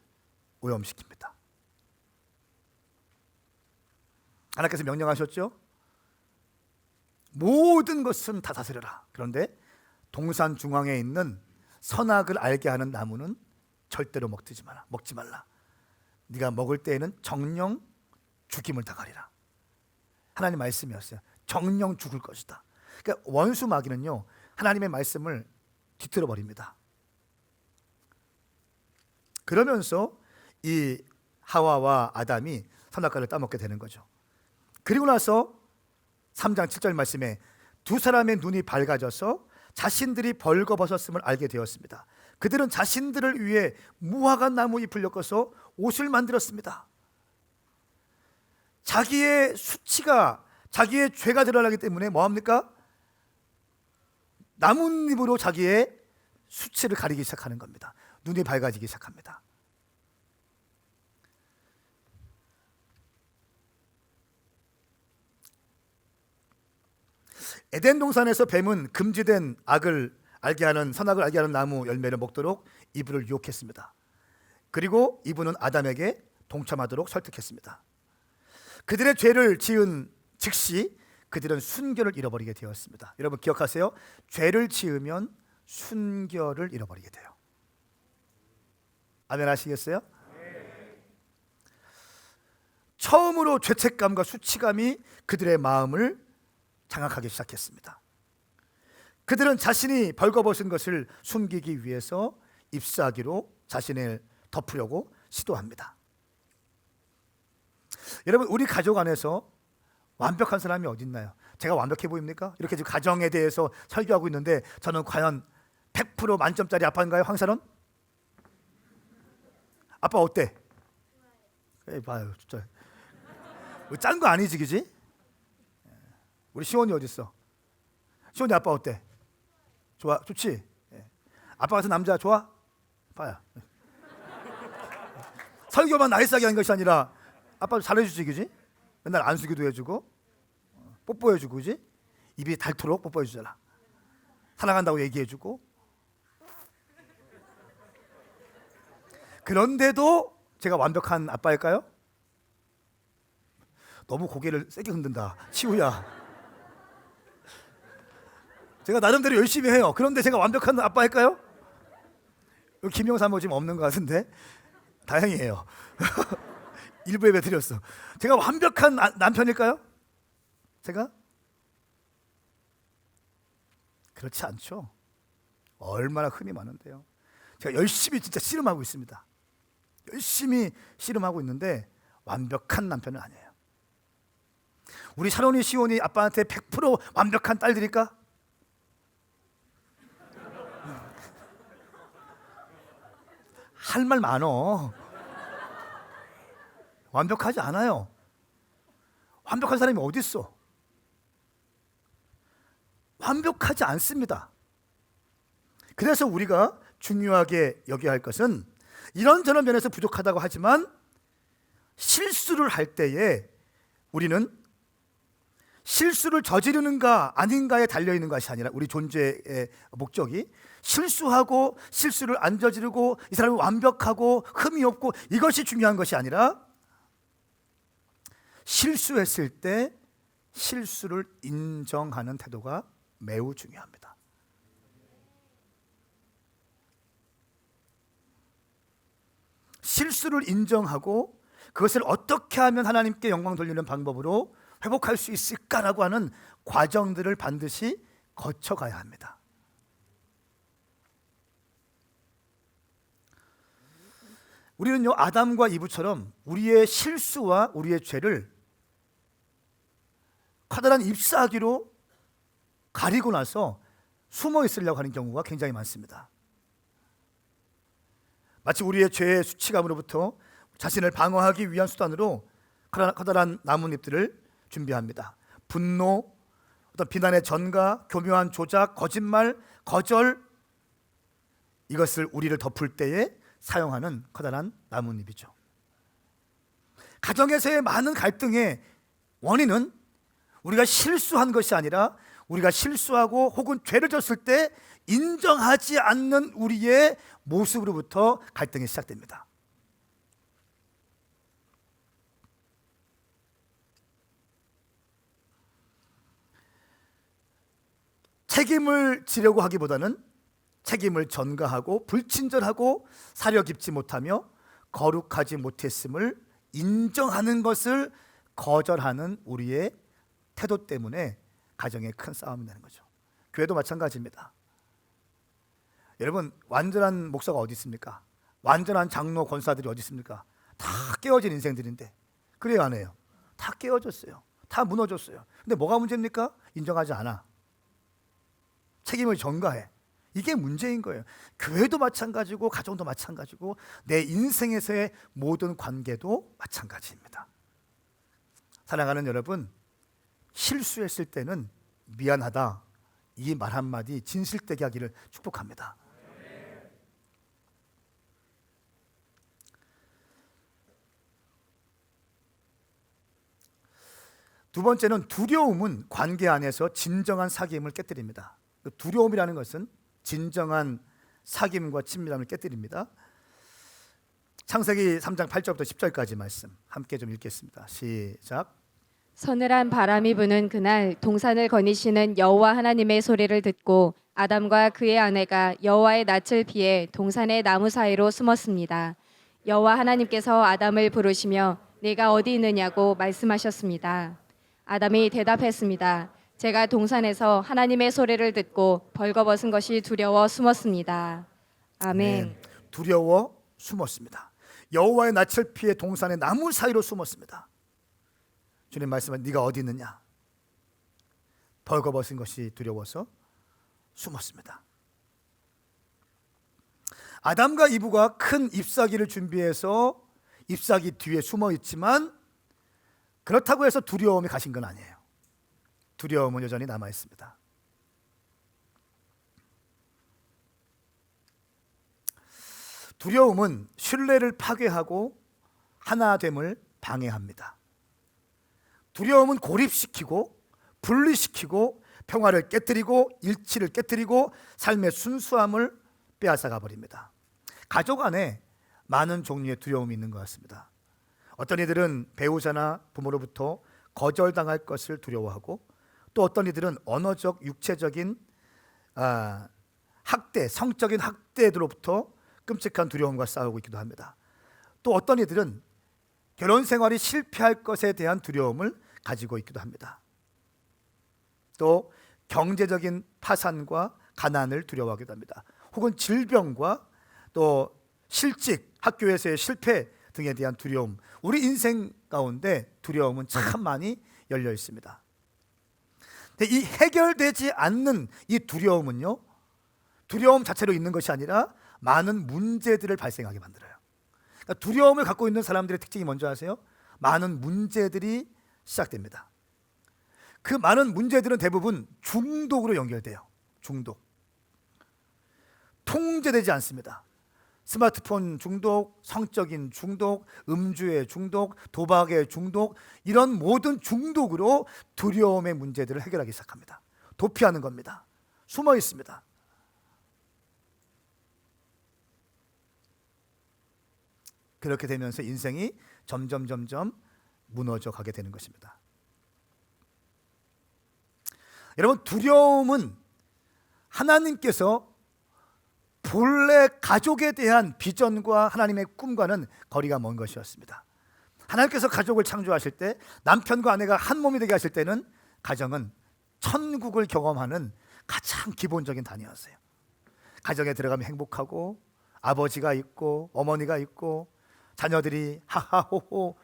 오염시킵니다. 하나님께서 명령하셨죠? 모든 것은 다 다스려라. 그런데 동산 중앙에 있는 선악을 알게 하는 나무는 절대로 먹지 말라. 네가 먹을 때에는 정령 죽임을 당하리라. 하나님 말씀이었어요. 정령 죽을 것이다. 그러니까 원수 마귀는요, 하나님의 말씀을 뒤틀어 버립니다. 그러면서 이 하와와 아담이 선악과를 따먹게 되는 거죠. 그리고 나서 3장 7절 말씀에 두 사람의 눈이 밝아져서 자신들이 벌거벗었음을 알게 되었습니다. 그들은 자신들을 위해 무화과 나무 잎을 엮어서 옷을 만들었습니다. 자기의 수치가, 자기의 죄가 드러나기 때문에 뭐합니까? 나뭇잎으로 자기의 수치를 가리기 시작하는 겁니다. 눈이 밝아지기 시작합니다. 에덴 동산에서 뱀은 금지된 악을 알게 하는, 선악을 알게 하는 나무 열매를 먹도록 이브를 유혹했습니다. 그리고 이브는 아담에게 동참하도록 설득했습니다. 그들의 죄를 지은 즉시 그들은 순결을 잃어버리게 되었습니다. 여러분 기억하세요. 죄를 지으면 순결을 잃어버리게 돼요. 아멘 하시겠어요? 처음으로 죄책감과 수치감이 그들의 마음을 장악하기 시작했습니다. 그들은 자신이 벌거벗은 것을 숨기기 위해서 잎사귀로 자신을 덮으려고 시도합니다. 여러분, 우리 가족 안에서 완벽한 사람이 어디 있나요? 제가 완벽해 보입니까? 이렇게 지금 가정에 대해서 설교하고 있는데 저는 과연 100% 만점짜리 아빠인가요? 황사론? 아빠 어때? 봐요, 진짜 짠 거 아니지, 그지? 우리 시원이 어디 있어? 시원이 아빠 어때? 좋아, 좋지? 아빠 같은 남자 좋아? 봐요. 설교만 나이스하게 하는 것이 아니라 아빠도 잘해주지, 그지? 맨날 안수기도 해주고 뽀뽀해주고, 그지? 입이 닳도록 뽀뽀해주잖아. 사랑한다고 얘기해주고. 그런데도 제가 완벽한 아빠일까요? 너무 고개를 세게 흔든다. 치우야. 제가 나름대로 열심히 해요. 그런데 제가 완벽한 아빠일까요? 여기 김영 사모 지금 없는 것 같은데 다행이에요. 일부 예배 드렸어. 제가 완벽한 남편일까요? 제가? 그렇지 않죠. 얼마나 흠이 많은데요. 제가 열심히 진짜 씨름하고 있습니다. 열심히 씨름하고 있는데 완벽한 남편은 아니에요. 우리 샤론이 시온이 아빠한테 100% 완벽한 딸들일까? 할 말 많어. 완벽하지 않아요. 완벽한 사람이 어디 있어? 완벽하지 않습니다. 그래서 우리가 중요하게 여겨야 할 것은 이런저런 면에서 부족하다고 하지만 실수를 할 때에 우리는 실수를 저지르는가 아닌가에 달려있는 것이 아니라 우리 존재의 목적이 실수하고 실수를 안 저지르고 이 사람이 완벽하고 흠이 없고 이것이 중요한 것이 아니라 실수했을 때 실수를 인정하는 태도가 매우 중요합니다. 실수를 인정하고 그것을 어떻게 하면 하나님께 영광 돌리는 방법으로 회복할 수 있을까라고 하는 과정들을 반드시 거쳐가야 합니다. 우리는요, 아담과 이브처럼 우리의 실수와 우리의 죄를 커다란 잎사귀로 가리고 나서 숨어 있으려고 하는 경우가 굉장히 많습니다. 마치 우리의 죄의 수치감으로부터 자신을 방어하기 위한 수단으로 커다란 나뭇잎들을 준비합니다. 분노, 어떤 비난의 전가, 교묘한 조작, 거짓말, 거절, 이것을 우리를 덮을 때에 사용하는 커다란 나뭇잎이죠. 가정에서의 많은 갈등의 원인은 우리가 실수한 것이 아니라 우리가 실수하고 혹은 죄를 졌을 때 인정하지 않는 우리의 모습으로부터 갈등이 시작됩니다. 책임을 지려고 하기보다는 책임을 전가하고 불친절하고 사려 깊지 못하며 거룩하지 못했음을 인정하는 것을 거절하는 우리의 태도 때문에 가정에 큰 싸움이 나는 거죠. 교회도 마찬가지입니다. 여러분, 완전한 목사가 어디 있습니까? 완전한 장로 권사들이 어디 있습니까? 다 깨어진 인생들인데 그래요, 안 해요? 다 깨어졌어요. 다 무너졌어요. 근데 뭐가 문제입니까? 인정하지 않아. 책임을 전가해. 이게 문제인 거예요. 교회도 마찬가지고 가정도 마찬가지고 내 인생에서의 모든 관계도 마찬가지입니다. 사랑하는 여러분, 실수했을 때는 미안하다, 이 말 한마디 진실되게 하기를 축복합니다. 두 번째는 두려움은 관계 안에서 진정한 사귐을 깨뜨립니다. 두려움이라는 것은 진정한 사귐과 친밀함을 깨뜨립니다. 창세기 3장 8절부터 10절까지 말씀 함께 좀 읽겠습니다. 시작. 서늘한 바람이 부는 그날 동산을 거니시는 여호와 하나님의 소리를 듣고 아담과 그의 아내가 여호와의 낯을 피해 동산의 나무 사이로 숨었습니다. 여호와 하나님께서 아담을 부르시며 네가 어디 있느냐고 말씀하셨습니다. 아담이 대답했습니다. 제가 동산에서 하나님의 소리를 듣고 벌거벗은 것이 두려워 숨었습니다. 아멘. 네, 두려워 숨었습니다. 여호와의 낯을 피해 동산의 나무 사이로 숨었습니다. 주님 말씀은 네가 어디 있느냐? 벌거벗은 것이 두려워서 숨었습니다. 아담과 이브가 큰 잎사귀를 준비해서 잎사귀 뒤에 숨어 있지만 그렇다고 해서 두려움이 가신 건 아니에요. 두려움은 여전히 남아 있습니다. 두려움은 신뢰를 파괴하고 하나됨을 방해합니다. 두려움은 고립시키고 분리시키고 평화를 깨뜨리고 일치를 깨뜨리고 삶의 순수함을 빼앗아가 버립니다. 가족 안에 많은 종류의 두려움이 있는 것 같습니다. 어떤 이들은 배우자나 부모로부터 거절당할 것을 두려워하고 또 어떤 이들은 언어적, 육체적인 학대, 성적인 학대들로부터 끔찍한 두려움과 싸우고 있기도 합니다. 또 어떤 이들은 결혼 생활이 실패할 것에 대한 두려움을 가지고 있기도 합니다. 또 경제적인 파산과 가난을 두려워하기도 합니다. 혹은 질병과 또 실직, 학교에서의 실패 등에 대한 두려움, 우리 인생 가운데 두려움은 참 많이 열려 있습니다. 근데 이 해결되지 않는 이 두려움은요, 두려움 자체로 있는 것이 아니라 많은 문제들을 발생하게 만들어요. 그러니까 두려움을 갖고 있는 사람들의 특징이 뭔지 아세요? 많은 문제들이 시작됩니다. 그 많은 문제들은 대부분 중독으로 연결돼요. 중독. 통제되지 않습니다. 스마트폰 중독, 성적인 중독, 음주의 중독, 도박의 중독, 이런 모든 중독으로 두려움의 문제들을 해결하기 시작합니다. 도피하는 겁니다. 숨어 있습니다. 그렇게 되면서 인생이 점점 무너져 가게 되는 것입니다. 여러분, 두려움은 하나님께서 본래 가족에 대한 비전과 하나님의 꿈과는 거리가 먼 것이었습니다. 하나님께서 가족을 창조하실 때, 남편과 아내가 한 몸이 되게 하실 때는 가정은 천국을 경험하는 가장 기본적인 단위였어요. 가정에 들어가면 행복하고, 아버지가 있고 어머니가 있고, 자녀들이 하하호호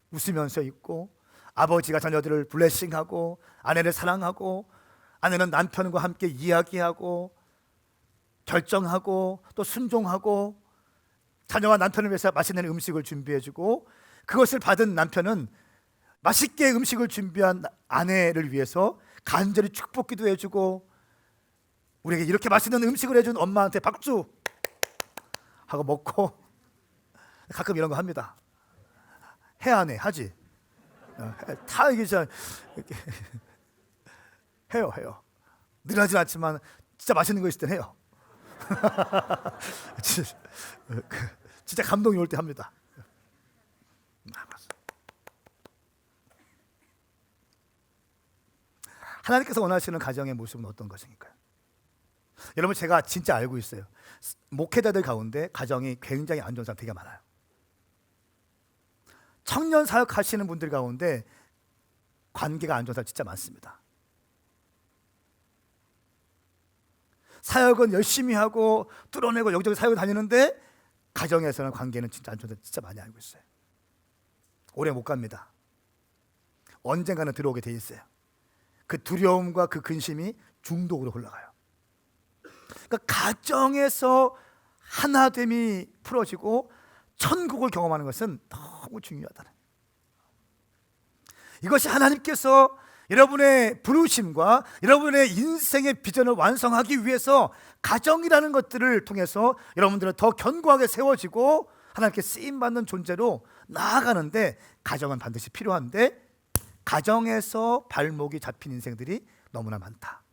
웃으면서 있고, 아버지가 자녀들을 블레싱하고, 아내를 사랑하고, 아내는 남편과 함께 이야기하고 결정하고 또 순종하고, 자녀와 남편을 위해서 맛있는 음식을 준비해주고, 그것을 받은 남편은 맛있게 음식을 준비한 아내를 위해서 간절히 축복기도 해주고, 우리에게 이렇게 맛있는 음식을 해준 엄마한테 박수 하고 먹고, 가끔 이런 거 합니다. 해 안 해? 하지? 다 이게 진짜 해요. 늘 하진 않지만 진짜 맛있는 거 있을 땐 해요. 진짜 감동이 올 때 합니다. 하나님께서 원하시는 가정의 모습은 어떤 것입니까? 여러분, 제가 진짜 알고 있어요. 목회자들 가운데 가정이 굉장히 안 좋은 사람 되게 많아요. 청년 사역 하시는 분들 가운데 관계가 안 좋은 사람 진짜 많습니다. 사역은 열심히 하고 뚫어내고 여기저기 사역을 다니는데 가정에서는 관계는 진짜 안 좋은 사람 진짜 많이 알고 있어요. 오래 못 갑니다. 언젠가는 들어오게 돼 있어요. 그 두려움과 그 근심이 중독으로 흘러가요. 그러니까 가정에서 하나됨이 풀어지고 천국을 경험하는 것은 너무 중요하다는, 이것이 하나님께서 여러분의 부르심과 여러분의 인생의 비전을 완성하기 위해서 가정이라는 것들을 통해서 여러분들은 더 견고하게 세워지고 하나님께 쓰임받는 존재로 나아가는데, 가정은 반드시 필요한데 가정에서 발목이 잡힌 인생들이 너무나 많다.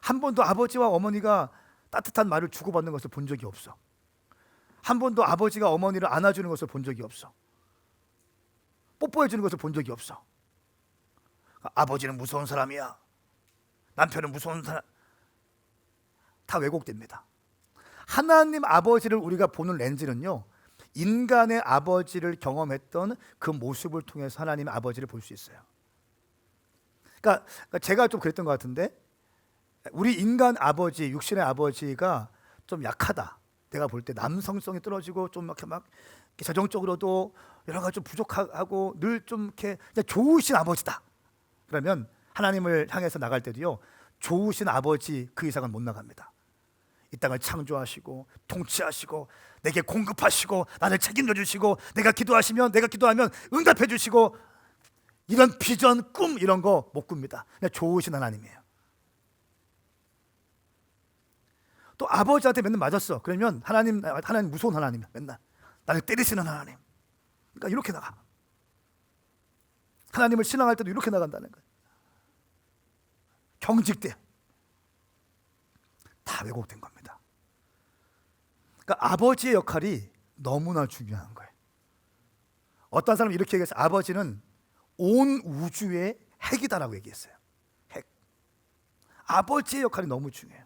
한 번도 아버지와 어머니가 따뜻한 말을 주고받는 것을 본 적이 없어. 한 번도 아버지가 어머니를 안아주는 것을 본 적이 없어. 뽀뽀해 주는 것을 본 적이 없어. 아버지는 무서운 사람이야, 남편은 무서운 사람, 다 왜곡됩니다. 하나님 아버지를 우리가 보는 렌즈는요, 인간의 아버지를 경험했던 그 모습을 통해서 하나님의 아버지를 볼 수 있어요. 그러니까 제가 좀 그랬던 것 같은데, 우리 인간 아버지, 육신의 아버지가 좀 약하다, 내가 볼 때 남성성이 떨어지고 좀 이렇게 막 재정적으로도 여러 가지 좀 부족하고 늘 좀 이렇게 좋으신 아버지다, 그러면 하나님을 향해서 나갈 때도요, 좋으신 아버지 그 이상은 못 나갑니다. 이 땅을 창조하시고 통치하시고 내게 공급하시고 나를 책임져 주시고, 내가 기도하면 응답해 주시고, 이런 비전, 꿈 이런 거 못 꿉니다. 그냥 좋으신 하나님이에요. 또 아버지한테 맨날 맞았어, 그러면 하나님 무서운 하나님이야. 맨날 나를 때리시는 하나님. 그러니까 이렇게 나가. 하나님을 신앙할 때도 이렇게 나간다는 거예요. 경직돼. 다 왜곡된 겁니다. 그러니까 아버지의 역할이 너무나 중요한 거예요. 어떤 사람은 이렇게 얘기했어요. 아버지는 온 우주의 핵이다라고 얘기했어요. 핵. 아버지의 역할이 너무 중요해요.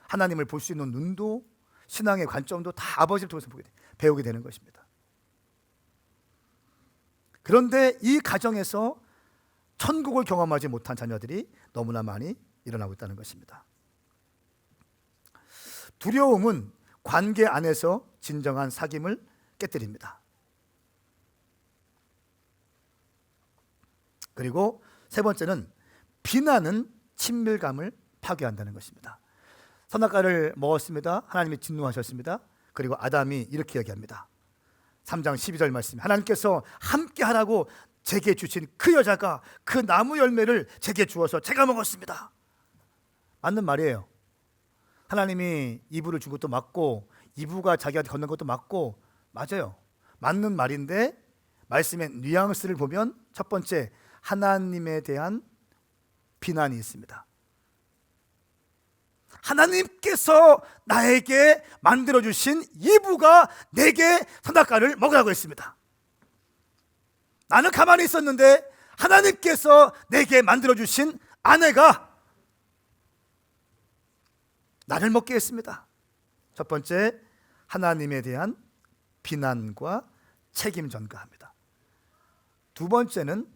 하나님을 볼 수 있는 눈도, 신앙의 관점도 다 아버지를 통해서 배우게 되는 것입니다. 그런데 이 가정에서 천국을 경험하지 못한 자녀들이 너무나 많이 일어나고 있다는 것입니다. 두려움은 관계 안에서 진정한 사귐을 깨뜨립니다. 그리고 세 번째는 비난은 친밀감을 파괴한다는 것입니다. 선악과를 먹었습니다. 하나님이 진노하셨습니다. 그리고 아담이 이렇게 얘기합니다. 3장 12절 말씀, 하나님께서 함께 하라고 제게 주신 그 여자가 그 나무 열매를 제게 주어서 제가 먹었습니다. 맞는 말이에요. 하나님이 이브를 준 것도 맞고 이브가 자기한테 건넨 것도 맞고 맞아요. 맞는 말인데 말씀의 뉘앙스를 보면 첫 번째, 하나님에 대한 비난이 있습니다. 하나님께서 나에게 만들어주신 이브가 내게 선악과를 먹으라고 했습니다. 나는 가만히 있었는데 하나님께서 내게 만들어주신 아내가 나를 먹게 했습니다. 첫 번째, 하나님에 대한 비난과 책임 전가합니다. 두 번째는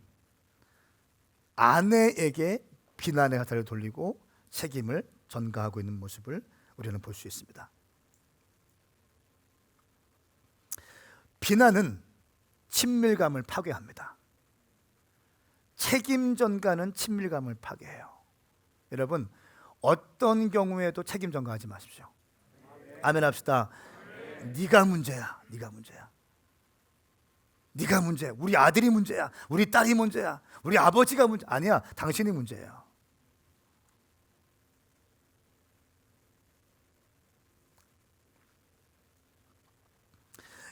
아내에게 비난의 화살을 돌리고 책임을 전가하고 있는 모습을 우리는 볼 수 있습니다. 비난은 친밀감을 파괴합니다. 책임 전가는 친밀감을 파괴해요. 여러분, 어떤 경우에도 책임 전가하지 마십시오. 아멘 합시다. 네가 문제야. 네가 문제야. 네가 문제야. 우리 아들이 문제야. 우리 딸이 문제야. 우리 아버지가 문제. 아니야. 당신이 문제예요.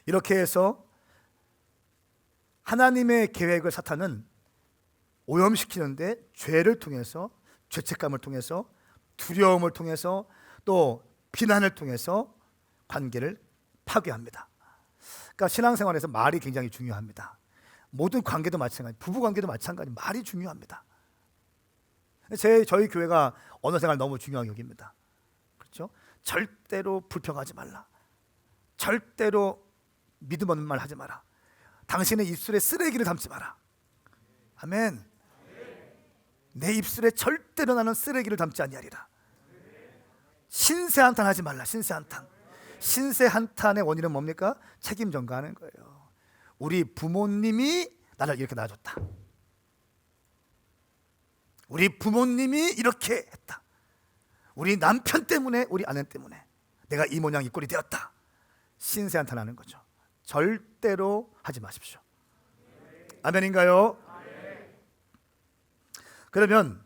이렇게 해서 하나님의 계획을 사탄은 오염시키는데 죄를 통해서, 죄책감을 통해서, 두려움을 통해서, 또 비난을 통해서 관계를 파괴합니다. 그러니까 신앙생활에서 말이 굉장히 중요합니다. 모든 관계도 마찬가지, 부부 관계도 마찬가지, 말이 중요합니다. 저희 교회가 언어생활 너무 중요하게 여깁니다. 그렇죠? 절대로 불평하지 말라. 절대로 믿음 없는 말 하지 마라. 당신의 입술에 쓰레기를 담지 마라. 아멘. 내 입술에 절대로 나는 쓰레기를 담지 아니하리라. 신세 한탄 하지 말라. 신세 한탄. 신세 한탄의 원인은 뭡니까? 책임 전가하는 거예요. 우리 부모님이 나를 이렇게 낳아줬다. 우리 부모님이 이렇게 했다. 우리 남편 때문에, 우리 아내 때문에 내가 이 모양 이 꼴이 되었다. 신세 한탄하는 거죠. 절대로 하지 마십시오. 아멘인가요? 그러면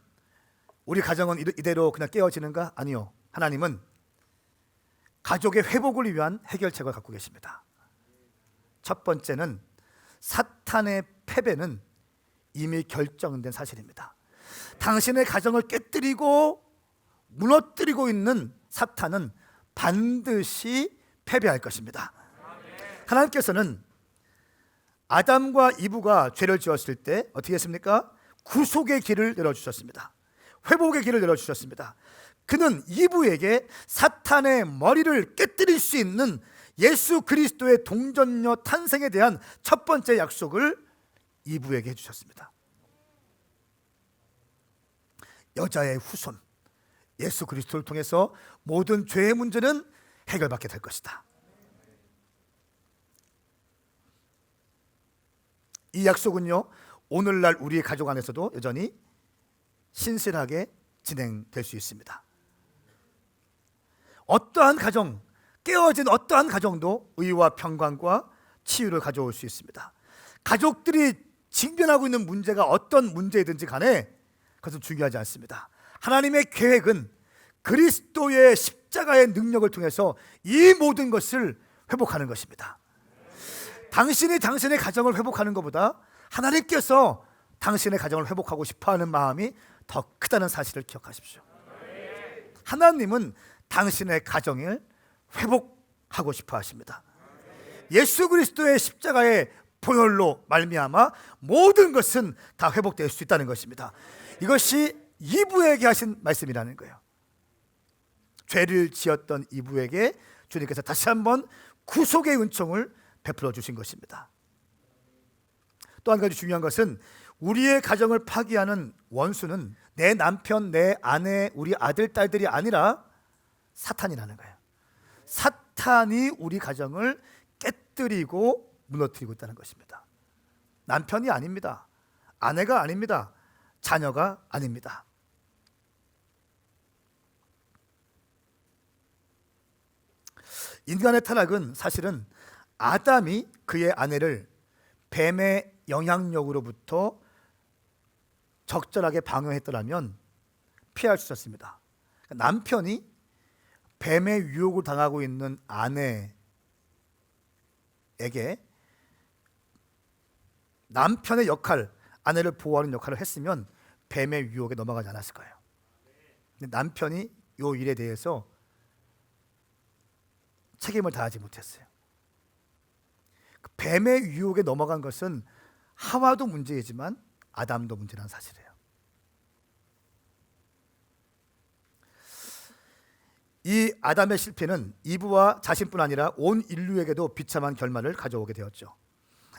우리 가정은 이대로 그냥 깨어지는가? 아니요. 하나님은 가족의 회복을 위한 해결책을 갖고 계십니다. 첫 번째는 사탄의 패배는 이미 결정된 사실입니다. 당신의 가정을 깨뜨리고 무너뜨리고 있는 사탄은 반드시 패배할 것입니다. 하나님께서는 아담과 이브가 죄를 지었을 때 어떻게 했습니까? 구속의 길을 열어주셨습니다. 회복의 길을 열어주셨습니다. 그는 이브에게 사탄의 머리를 깨뜨릴 수 있는 예수 그리스도의 동전녀 탄생에 대한 첫 번째 약속을 이브에게 해주셨습니다. 여자의 후손 예수 그리스도를 통해서 모든 죄의 문제는 해결받게 될 것이다. 이 약속은요, 오늘날 우리의 가족 안에서도 여전히 신실하게 진행될 수 있습니다. 어떠한 가정, 깨어진 어떠한 가정도 의와 평강과 치유를 가져올 수 있습니다. 가족들이 직면하고 있는 문제가 어떤 문제이든지 간에 그것은 중요하지 않습니다. 하나님의 계획은 그리스도의 십자가의 능력을 통해서 이 모든 것을 회복하는 것입니다. 당신이 당신의 가정을 회복하는 것보다 하나님께서 당신의 가정을 회복하고 싶어하는 마음이 더 크다는 사실을 기억하십시오. 하나님은 당신의 가정을 회복하고 싶어 하십니다. 예수 그리스도의 십자가의 보혈로 말미암아 모든 것은 다 회복될 수 있다는 것입니다. 이것이 이브에게 하신 말씀이라는 거예요. 죄를 지었던 이브에게 주님께서 다시 한번 구속의 은총을 베풀어 주신 것입니다. 또 한 가지 중요한 것은 우리의 가정을 파괴하는 원수는 내 남편, 내 아내, 우리 아들, 딸들이 아니라 사탄이라는 거예요. 사탄이 우리 가정을 깨뜨리고 무너뜨리고 있다는 것입니다. 남편이 아닙니다. 아내가 아닙니다. 자녀가 아닙니다. 인간의 타락은 사실은 아담이 그의 아내를 뱀의 영향력으로부터 적절하게 방어했더라면 피할 수 있었습니다. 남편이 뱀의 유혹을 당하고 있는 아내에게 남편의 역할, 아내를 보호하는 역할을 했으면 뱀의 유혹에 넘어가지 않았을 거예요. 근데 남편이 이 일에 대해서 책임을 다하지 못했어요. 그 뱀의 유혹에 넘어간 것은 하와도 문제이지만 아담도 문제라는 사실이에요. 이 아담의 실패는 이브와 자신뿐 아니라 온 인류에게도 비참한 결말을 가져오게 되었죠.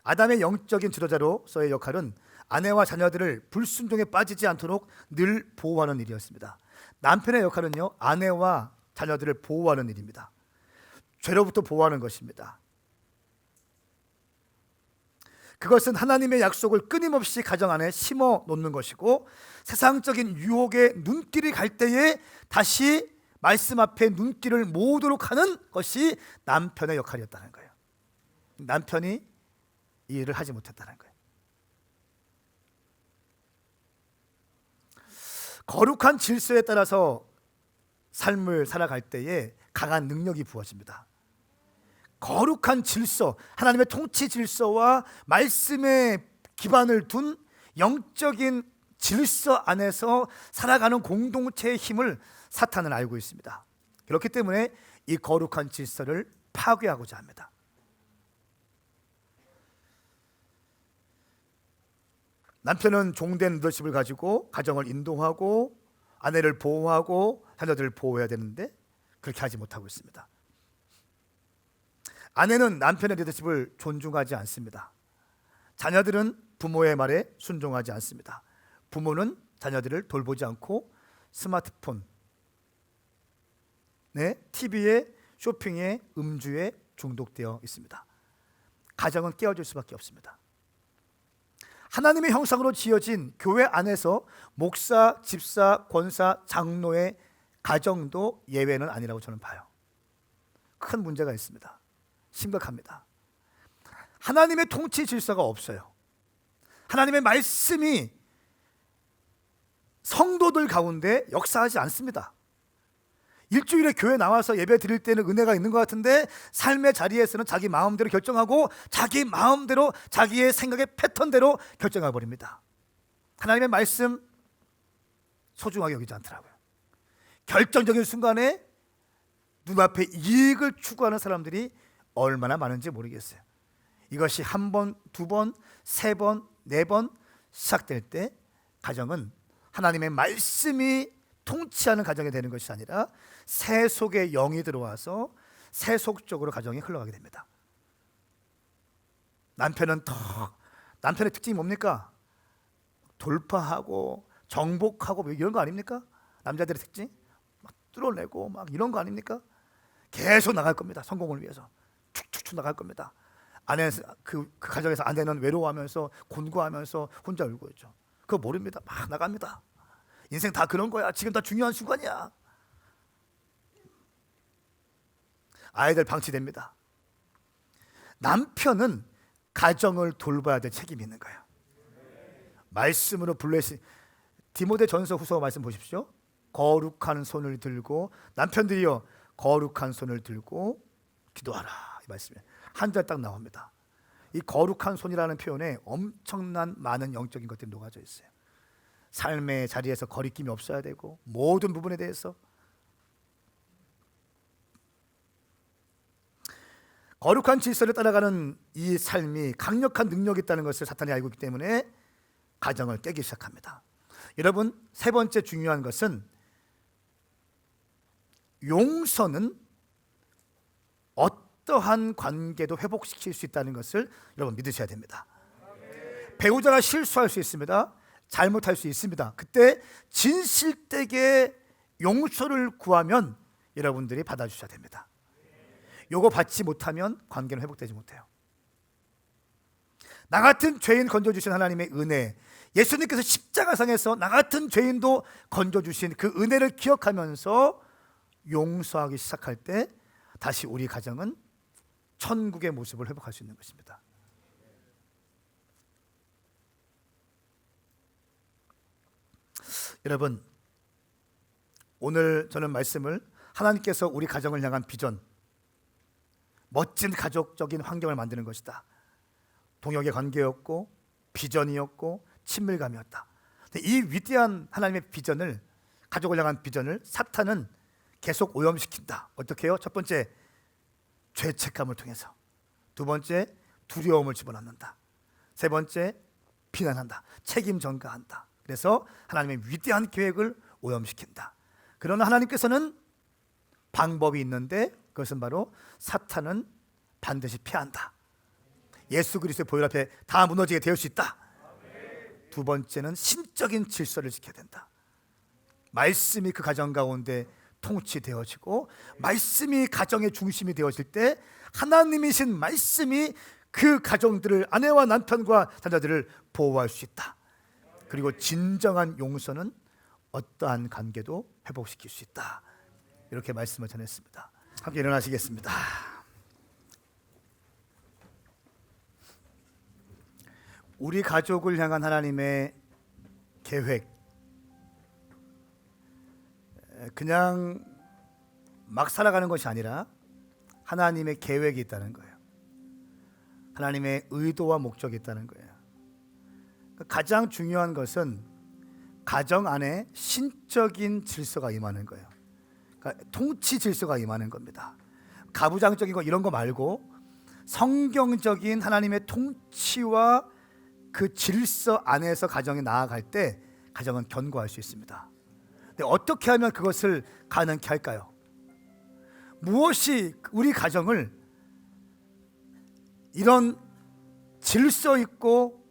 아담의 영적인 지도자로서의 역할은 아내와 자녀들을 불순종에 빠지지 않도록 늘 보호하는 일이었습니다. 남편의 역할은요, 아내와 자녀들을 보호하는 일입니다. 죄로부터 보호하는 것입니다. 그것은 하나님의 약속을 끊임없이 가정 안에 심어 놓는 것이고, 세상적인 유혹의 눈길이 갈 때에 다시 말씀 앞에 눈길을 모으도록 하는 것이 남편의 역할이었다는 거예요. 남편이 이 일을 하지 못했다는 거예요. 거룩한 질서에 따라서 삶을 살아갈 때에 강한 능력이 부어집니다. 거룩한 질서, 하나님의 통치 질서와 말씀에 기반을 둔 영적인 질서 안에서 살아가는 공동체의 힘을 사탄은 알고 있습니다. 그렇기 때문에 이 거룩한 질서를 파괴하고자 합니다. 남편은 종된 리더십을 가지고 가정을 인도하고 아내를 보호하고 자녀들을 보호해야 되는데 그렇게 하지 못하고 있습니다. 아내는 남편의 리더십을 존중하지 않습니다. 자녀들은 부모의 말에 순종하지 않습니다. 부모는 자녀들을 돌보지 않고 스마트폰, TV에, 쇼핑에, 음주에 중독되어 있습니다. 가정은 깨어질 수밖에 없습니다. 하나님의 형상으로 지어진 교회 안에서 목사, 집사, 권사, 장로의 가정도 예외는 아니라고 저는 봐요. 큰 문제가 있습니다. 심각합니다. 하나님의 통치 질서가 없어요. 하나님의 말씀이 성도들 가운데 역사하지 않습니다. 일주일에 교회 나와서 예배 드릴 때는 은혜가 있는 것 같은데 삶의 자리에서는 자기 마음대로 결정하고 자기 마음대로 자기의 생각의 패턴대로 결정해 버립니다. 하나님의 말씀 소중하게 여기지 않더라고요. 결정적인 순간에 눈앞에 이익을 추구하는 사람들이 얼마나 많은지 모르겠어요. 이것이 한 번, 두 번, 세 번, 네 번 시작될 때 가정은 하나님의 말씀이 통치하는 가정이 되는 것이 아니라 세속의 영이 들어와서 세속적으로 가정이 흘러가게 됩니다. 남편의 특징이 뭡니까? 돌파하고 정복하고 이런 거 아닙니까? 남자들의 특징? 막 뚫어내고 막 이런 거 아닙니까? 계속 나갈 겁니다. 성공을 위해서 축축축 나갈 겁니다. 아내는 그 가정에서 아내는 외로워하면서 곤고하면서 혼자 울고 있죠. 그거 모릅니다. 막 나갑니다. 인생 다 그런 거야. 지금 다 중요한 순간이야. 아이들 방치됩니다. 남편은 가정을 돌봐야 될 책임이 있는 거예요. 말씀으로 블레싱. 디모데전서 후서 말씀 보십시오. 거룩한 손을 들고, 남편들이여 거룩한 손을 들고 기도하라, 이 말씀에 한 절 딱 나옵니다. 이 거룩한 손이라는 표현에 엄청난 많은 영적인 것들이 녹아져 있어요. 삶의 자리에서 거리낌이 없어야 되고, 모든 부분에 대해서 거룩한 질서를 따라가는 이 삶이 강력한 능력이 있다는 것을 사탄이 알고 있기 때문에 가정을 깨기 시작합니다. 여러분, 세 번째 중요한 것은 용서는 어떠한 관계도 회복시킬 수 있다는 것을 여러분 믿으셔야 됩니다. 배우자가 실수할 수 있습니다. 잘못할 수 있습니다. 그때 진실되게 용서를 구하면 여러분들이 받아주셔야 됩니다. 요거 받지 못하면 관계는 회복되지 못해요. 나 같은 죄인 건져주신 하나님의 은혜, 예수님께서 십자가상에서 나 같은 죄인도 건져주신 그 은혜를 기억하면서 용서하기 시작할 때 다시 우리 가정은 천국의 모습을 회복할 수 있는 것입니다. 여러분, 오늘 저는 말씀을 하나님께서 우리 가정을 향한 비전, 멋진 가족적인 환경을 만드는 것이다, 동역의 관계였고 비전이었고 친밀감이었다. 이 위대한 하나님의 비전을, 가족을 향한 비전을 사탄은 계속 오염시킨다. 어떻게 해요? 첫 번째, 죄책감을 통해서. 두 번째, 두려움을 집어넣는다. 세 번째, 비난한다. 책임 전가한다. 그래서 하나님의 위대한 계획을 오염시킨다. 그러나 하나님께서는 방법이 있는데 그것은 바로 사탄은 반드시 피한다. 예수 그리스도의 보혈 앞에 다 무너지게 될 수 있다. 두 번째는 신적인 질서를 지켜야 된다. 말씀이 그 가정 가운데 통치되어지고 말씀이 가정의 중심이 되어질 때 하나님이신 말씀이 그 가정들을, 아내와 남편과 자녀들을 보호할 수 있다. 그리고 진정한 용서는 어떠한 관계도 회복시킬 수 있다. 이렇게 말씀을 전했습니다. 함께 일어나시겠습니다. 우리 가족을 향한 하나님의 계획, 그냥 막 살아가는 것이 아니라 하나님의 계획이 있다는 거예요. 하나님의 의도와 목적이 있다는 거예요. 가장 중요한 것은 가정 안에 신적인 질서가 임하는 거예요. 그러니까 통치 질서가 임하는 겁니다. 가부장적인 거 이런 거 말고 성경적인 하나님의 통치와 그 질서 안에서 가정이 나아갈 때 가정은 견고할 수 있습니다. 근데 어떻게 하면 그것을 가능케 할까요? 무엇이 우리 가정을 이런 질서 있고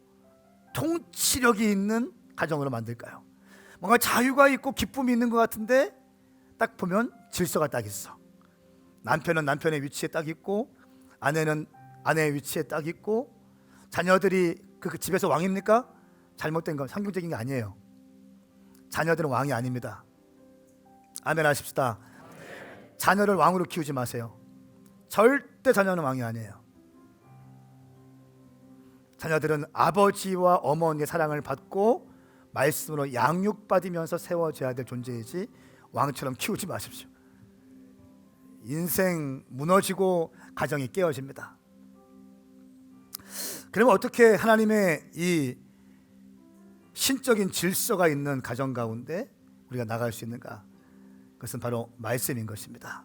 통치력이 있는 가정으로 만들까요? 뭔가 자유가 있고 기쁨이 있는 것 같은데 딱 보면 질서가 딱 있어. 남편은 남편의 위치에 딱 있고 아내는 아내의 위치에 딱 있고 자녀들이 그 집에서 왕입니까? 잘못된 건 상경적인 게 아니에요. 자녀들은 왕이 아닙니다. 아멘 하십시다. 자녀를 왕으로 키우지 마세요. 절대 자녀는 왕이 아니에요. 자녀들은 아버지와 어머니의 사랑을 받고 말씀으로 양육받으면서 세워져야 될 존재이지 왕처럼 키우지 마십시오. 인생 무너지고 가정이 깨어집니다. 그러면 어떻게 하나님의 이 신적인 질서가 있는 가정 가운데 우리가 나갈 수 있는가? 그것은 바로 말씀인 것입니다.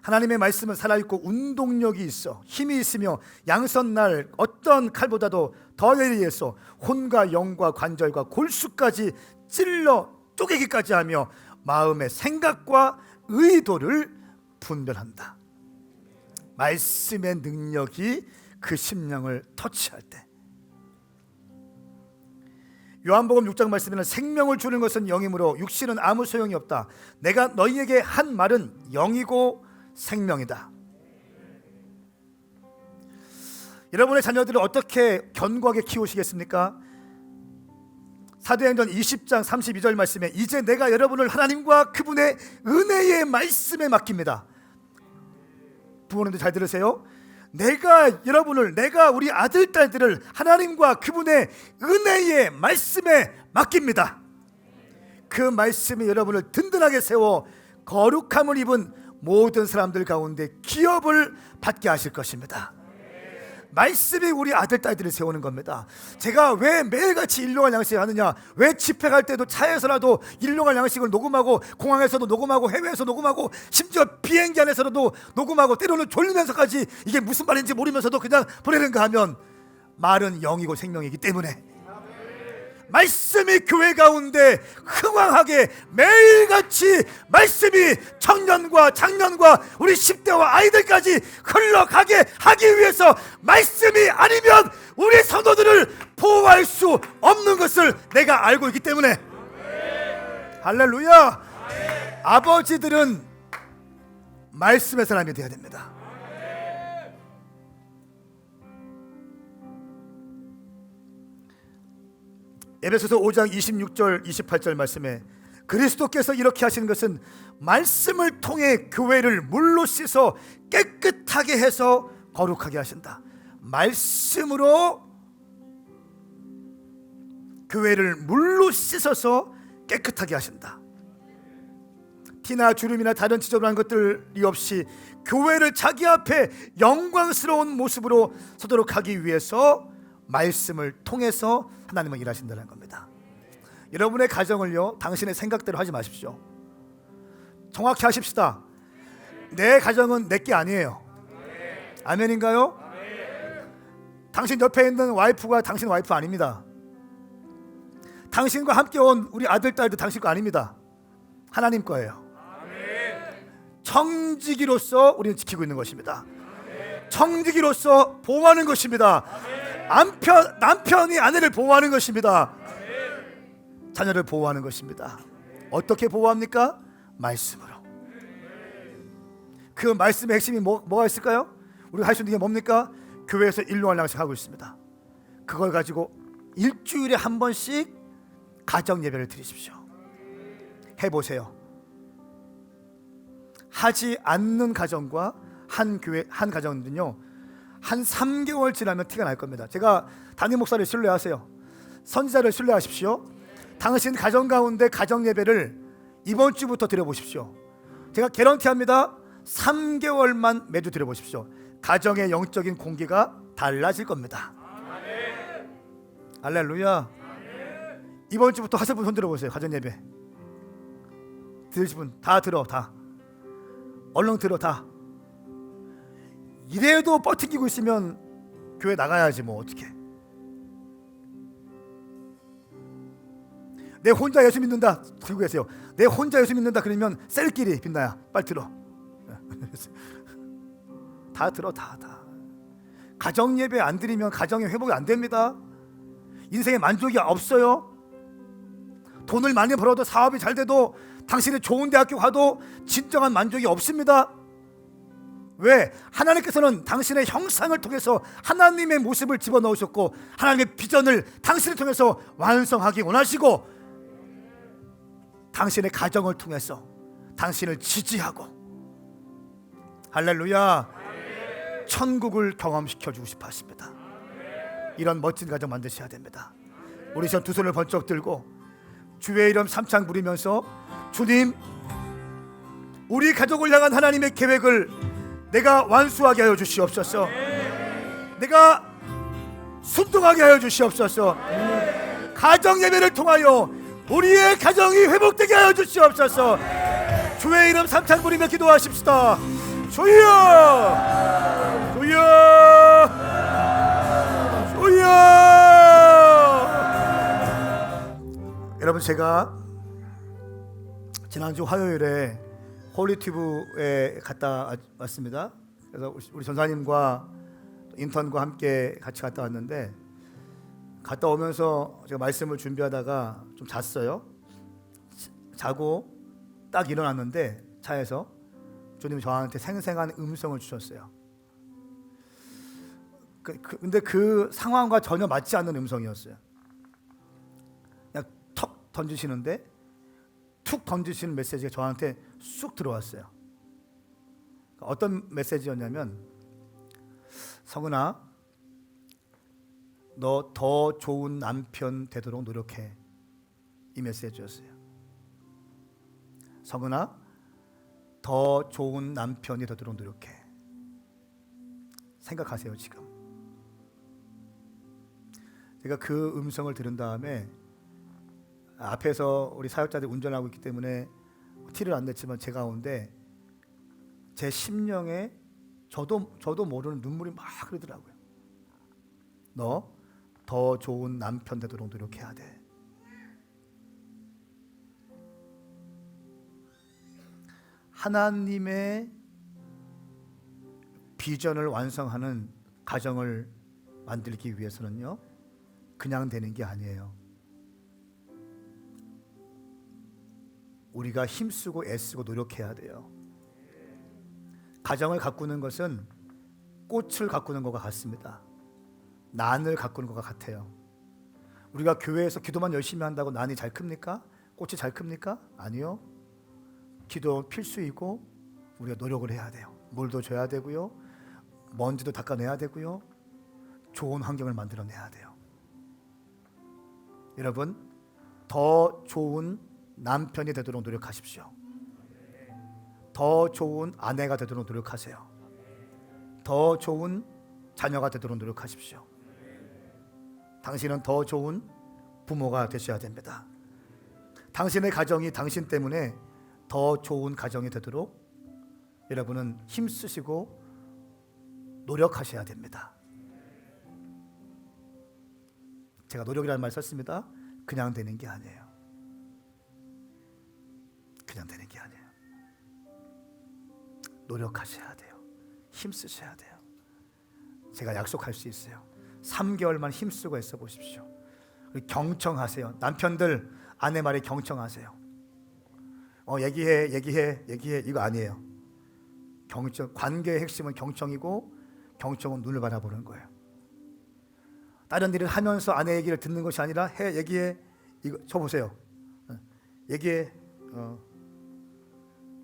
하나님의 말씀은 살아있고 운동력이 있어 힘이 있으며 양선날 어떤 칼보다도 더 예리해서 혼과 영과 관절과 골수까지 찔러 쪼개기까지 하며 마음의 생각과 의도를 분별한다. 말씀의 능력이 그 심령을 터치할 때, 요한복음 6장 말씀에는 생명을 주는 것은 영이므로 육신은 아무 소용이 없다. 내가 너희에게 한 말은 영이고 생명이다. 여러분의 자녀들을 어떻게 견고하게 키우시겠습니까? 사도행전 20장 32절 말씀에 이제 내가 여러분을 하나님과 그분의 은혜의 말씀에 맡깁니다. 부모님들 잘 들으세요. 내가 우리 아들 딸들을 하나님과 그분의 은혜의 말씀에 맡깁니다. 그 말씀이 여러분을 든든하게 세워 거룩함을 입은 모든 사람들 가운데 기업을 받게 하실 것입니다. 말씀이 우리 아들 딸들을 세우는 겁니다. 제가 왜 매일같이 일용할 양식을 하느냐, 왜 집회 갈 때도 차에서라도 일용할 양식을 녹음하고 공항에서도 녹음하고 해외에서 녹음하고 심지어 비행기 안에서도 녹음하고 때로는 졸리면서까지 이게 무슨 말인지 모르면서도 그냥 보내는가 하면 말은 영이고 생명이기 때문에 말씀이 교회 가운데 흥왕하게 매일같이 말씀이 청년과 장년과 우리 10대와 아이들까지 흘러가게 하기 위해서 말씀이 아니면 우리 성도들을 보호할 수 없는 것을 내가 알고 있기 때문에 할렐루야. 아버지들은 말씀의 사람이 되어야 됩니다. 에베소서 5장 26절 28절 말씀에 그리스도께서 이렇게 하시는 것은 말씀을 통해 교회를 물로 씻어 깨끗하게 해서 거룩하게 하신다. 말씀으로 교회를 물로 씻어서 깨끗하게 하신다. 티나 주름이나 다른 지저분한 것들이 없이 교회를 자기 앞에 영광스러운 모습으로 서도록 하기 위해서 말씀을 통해서 하나님은 일하신다는 겁니다. 여러분의 가정을요, 당신의 생각대로 하지 마십시오. 정확히 하십시다. 내 가정은 내게 아니에요. 아멘인가요? 당신 옆에 있는 와이프가 당신 와이프 아닙니다. 당신과 함께 온 우리 아들, 딸도 당신 거 아닙니다. 하나님 거예요. 청지기로서 우리는 지키고 있는 것입니다. 청지기로서 보호하는 것입니다. 남편이 아내를 보호하는 것입니다. 자녀를 보호하는 것입니다. 어떻게 보호합니까? 말씀으로. 그 말씀의 핵심이 뭐가 있을까요? 우리가 할 수 있는 게 뭡니까? 교회에서 일용할량씩 하고 있습니다. 그걸 가지고 일주일에 한 번씩 가정 예배를 드리십시오. 해보세요. 하지 않는 가정과 한 교회 한 가정은요, 한 3개월 지나면 티가 날 겁니다. 제가 담임 목사를 신뢰하세요. 선지자를 신뢰하십시오. 당신 가정 가운데 가정 예배를 이번 주부터 드려보십시오. 제가 개런티합니다. 3개월만 매주 드려보십시오. 가정의 영적인 공기가 달라질 겁니다. 할렐루야. 이번 주부터 하실 분 손 들어보세요. 가정 예배 들으실 분 다 들어. 다 얼른 들어. 다 이래도 버티고 있으면 교회 나가야지 뭐 어떻게. 내 혼자 예수 믿는다 들고 계세요. 내 혼자 예수 믿는다 그러면 셀끼리 빛나야 빨리 들어. 다 들어. 다 가정 예배 안 드리면 가정의 회복이 안 됩니다. 인생에 만족이 없어요. 돈을 많이 벌어도 사업이 잘 돼도 당신이 좋은 대학교 가도 진정한 만족이 없습니다. 왜? 하나님께서는 당신의 형상을 통해서 하나님의 모습을 집어넣으셨고 하나님의 비전을 당신을 통해서 완성하기 원하시고 당신의 가정을 통해서 당신을 지지하고 할렐루야 천국을 경험시켜주고 싶어 하십니다. 이런 멋진 가정 만드셔야 됩니다. 우리 전 두 손을 번쩍 들고 주의 이름 삼창 부리면서 주님, 우리 가족을 향한 하나님의 계획을 내가 완수하게 하여 주시옵소서. 내가 순종하게 하여 주시옵소서. 가정 예배를 통하여 우리의 가정이 회복되게 하여 주시옵소서. 주의 이름 삼창 부리며 기도하십시다. 주여, 주여, 주여. 여러분, 제가 지난주 화요일에 홀리튜브에 갔다 왔습니다. 그래서 우리 전사님과 인턴과 함께 같이 갔다 왔는데, 갔다 오면서 제가 말씀을 준비하다가 좀 잤어요. 자고 딱 일어났는데 차에서 주님이 저한테 생생한 음성을 주셨어요. 근데 그 상황과 전혀 맞지 않는 음성이었어요. 그냥 턱 던지시는데 툭 던지시는 메시지가 저한테 쑥 들어왔어요. 어떤 메시지였냐면, 성은아, 너 더 좋은 남편 되도록 노력해. 이 메시지였어요. 성은아, 더 좋은 남편이 되도록 노력해. 생각하세요. 지금 제가 그 음성을 들은 다음에 앞에서 우리 사역자들이 운전하고 있기 때문에 티를 안 냈지만 제 가운데 제 심령에 저도 모르는 눈물이 막 흐르더라고요. 너 더 좋은 남편 되도록 노력해야 돼. 하나님의 비전을 완성하는 가정을 만들기 위해서는요, 그냥 되는 게 아니에요. 우리가 힘쓰고 애쓰고 노력해야 돼요. 가정을 가꾸는 것은 꽃을 가꾸는 것과 같습니다. 난을 가꾸는 것과 같아요. 우리가 교회에서 기도만 열심히 한다고 난이 잘 큽니까? 꽃이 잘 큽니까? 아니요. 기도 필수이고 우리가 노력을 해야 돼요. 물도 줘야 되고요. 먼지도 닦아내야 되고요. 좋은 환경을 만들어내야 돼요. 여러분, 더 좋은 남편이 되도록 노력하십시오. 더 좋은 아내가 되도록 노력하세요. 더 좋은 자녀가 되도록 노력하십시오. 당신은 더 좋은 부모가 되셔야 됩니다. 당신의 가정이 당신 때문에 더 좋은 가정이 되도록 여러분은 힘쓰시고 노력하셔야 됩니다. 제가 노력이라는 말 썼습니다. 그냥 되는 게 아니에요. 그냥 되는 게 아니에요. 노력하셔야 돼요. 힘쓰셔야 돼요. 제가 약속할 수 있어요. 3개월만 힘쓰고 애써 보십시오. 경청하세요. 남편들 아내 말에 경청하세요. 얘기해 이거 아니에요. 경청, 관계의 핵심은 경청이고 경청은 눈을 바라보는 거예요. 다른 일을 하면서 아내 얘기를 듣는 것이 아니라 얘기해 이거 저 보세요. 얘기해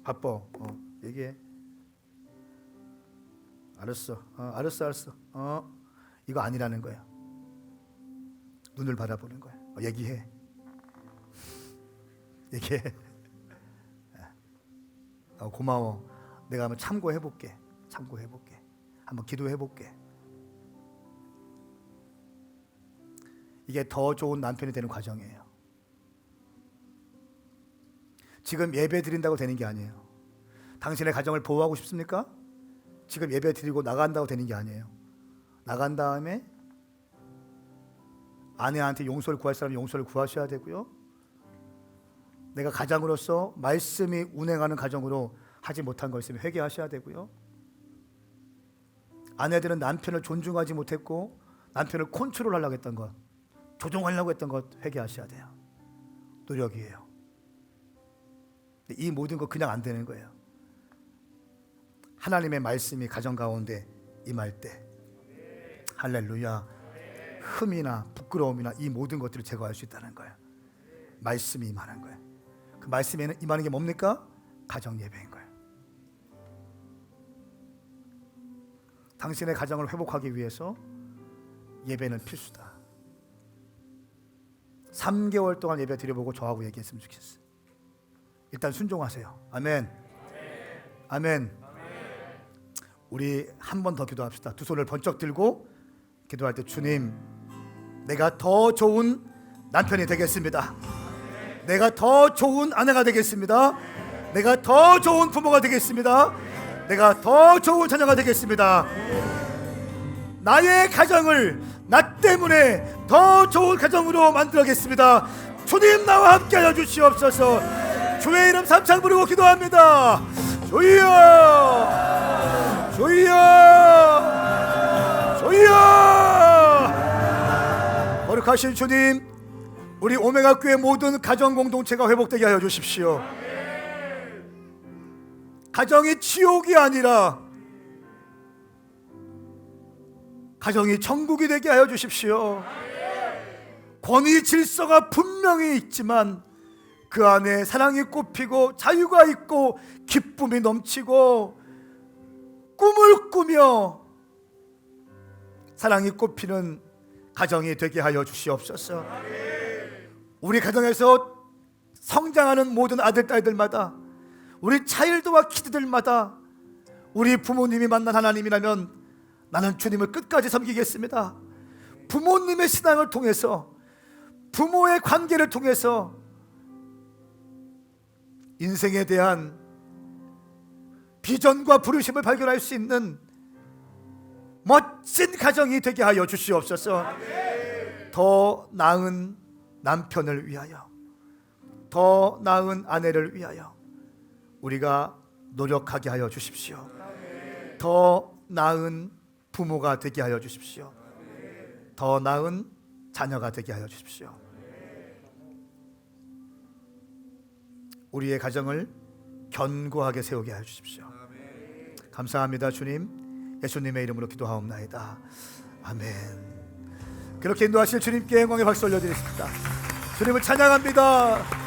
바빠 얘기해 알았어 이거 아니라는 거예요. 눈을 바라보는 거예요. 얘기해 고마워. 내가 한번 참고해볼게. 한번 기도해볼게. 이게 더 좋은 남편이 되는 과정이에요. 지금 예배 드린다고 되는 게 아니에요. 당신의 가정을 보호하고 싶습니까? 지금 예배 드리고 나간다고 되는 게 아니에요. 나간 다음에 아내한테 용서를 구할 사람은 용서를 구하셔야 되고요. 내가 가장으로서 말씀이 운행하는 가정으로 하지 못한 거 있으면 회개하셔야 되고요. 아내들은 남편을 존중하지 못했고 남편을 컨트롤하려고 했던 것, 조종하려고 했던 것 회개하셔야 돼요. 노력이에요. 이 모든 거 그냥 안 되는 거예요. 하나님의 말씀이 가정 가운데 임할 때 할렐루야, 흠이나 부끄러움이나 이 모든 것들을 제거할 수 있다는 거예요. 말씀이 임하는 거예요. 그 말씀에 임하는 게 뭡니까? 가정 예배인 거예요. 당신의 가정을 회복하기 위해서 예배는 필수다. 3개월 동안 예배 드려보고 저하고 얘기했으면 좋겠어요. 일단 순종하세요. 아멘. 아멘. 우리 한 번 더 기도합시다. 두 손을 번쩍 들고 기도할 때 주님, 내가 더 좋은 남편이 되겠습니다. 내가 더 좋은 아내가 되겠습니다. 내가 더 좋은 부모가 되겠습니다. 내가 더 좋은 자녀가 되겠습니다. 나의 가정을 나 때문에 더 좋은 가정으로 만들겠습니다. 주님 나와 함께하여 주시옵소서. 주의 이름 삼창 부르고 기도합니다. 주여, 주여, 주여. 거룩하신 주님, 우리 오메가 교회 모든 가정 공동체가 회복되게 하여 주십시오. 가정이 지옥이 아니라 가정이 천국이 되게 하여 주십시오. 권위 질서가 분명히 있지만 그 안에 사랑이 꽃피고 자유가 있고 기쁨이 넘치고 꿈을 꾸며 사랑이 꽃피는 가정이 되게 하여 주시옵소서. 우리 가정에서 성장하는 모든 아들 딸들마다, 우리 차일드와 키드들마다 우리 부모님이 만난 하나님이라면 나는 주님을 끝까지 섬기겠습니다. 부모님의 신앙을 통해서, 부모의 관계를 통해서 인생에 대한 비전과 부르심을 발견할 수 있는 멋진 가정이 되게 하여 주시옵소서. 더 나은 남편을 위하여, 더 나은 아내를 위하여 우리가 노력하게 하여 주십시오. 더 나은 부모가 되게 하여 주십시오. 더 나은 자녀가 되게 하여 주십시오. 우리의 가정을 견고하게 세우게 하여 주십시오. 감사합니다. 주님, 예수님의 이름으로 기도하옵나이다. 아멘. 그렇게 인도하실 주님께 영광의 박수 올려드리겠습니다. 주님을 찬양합니다.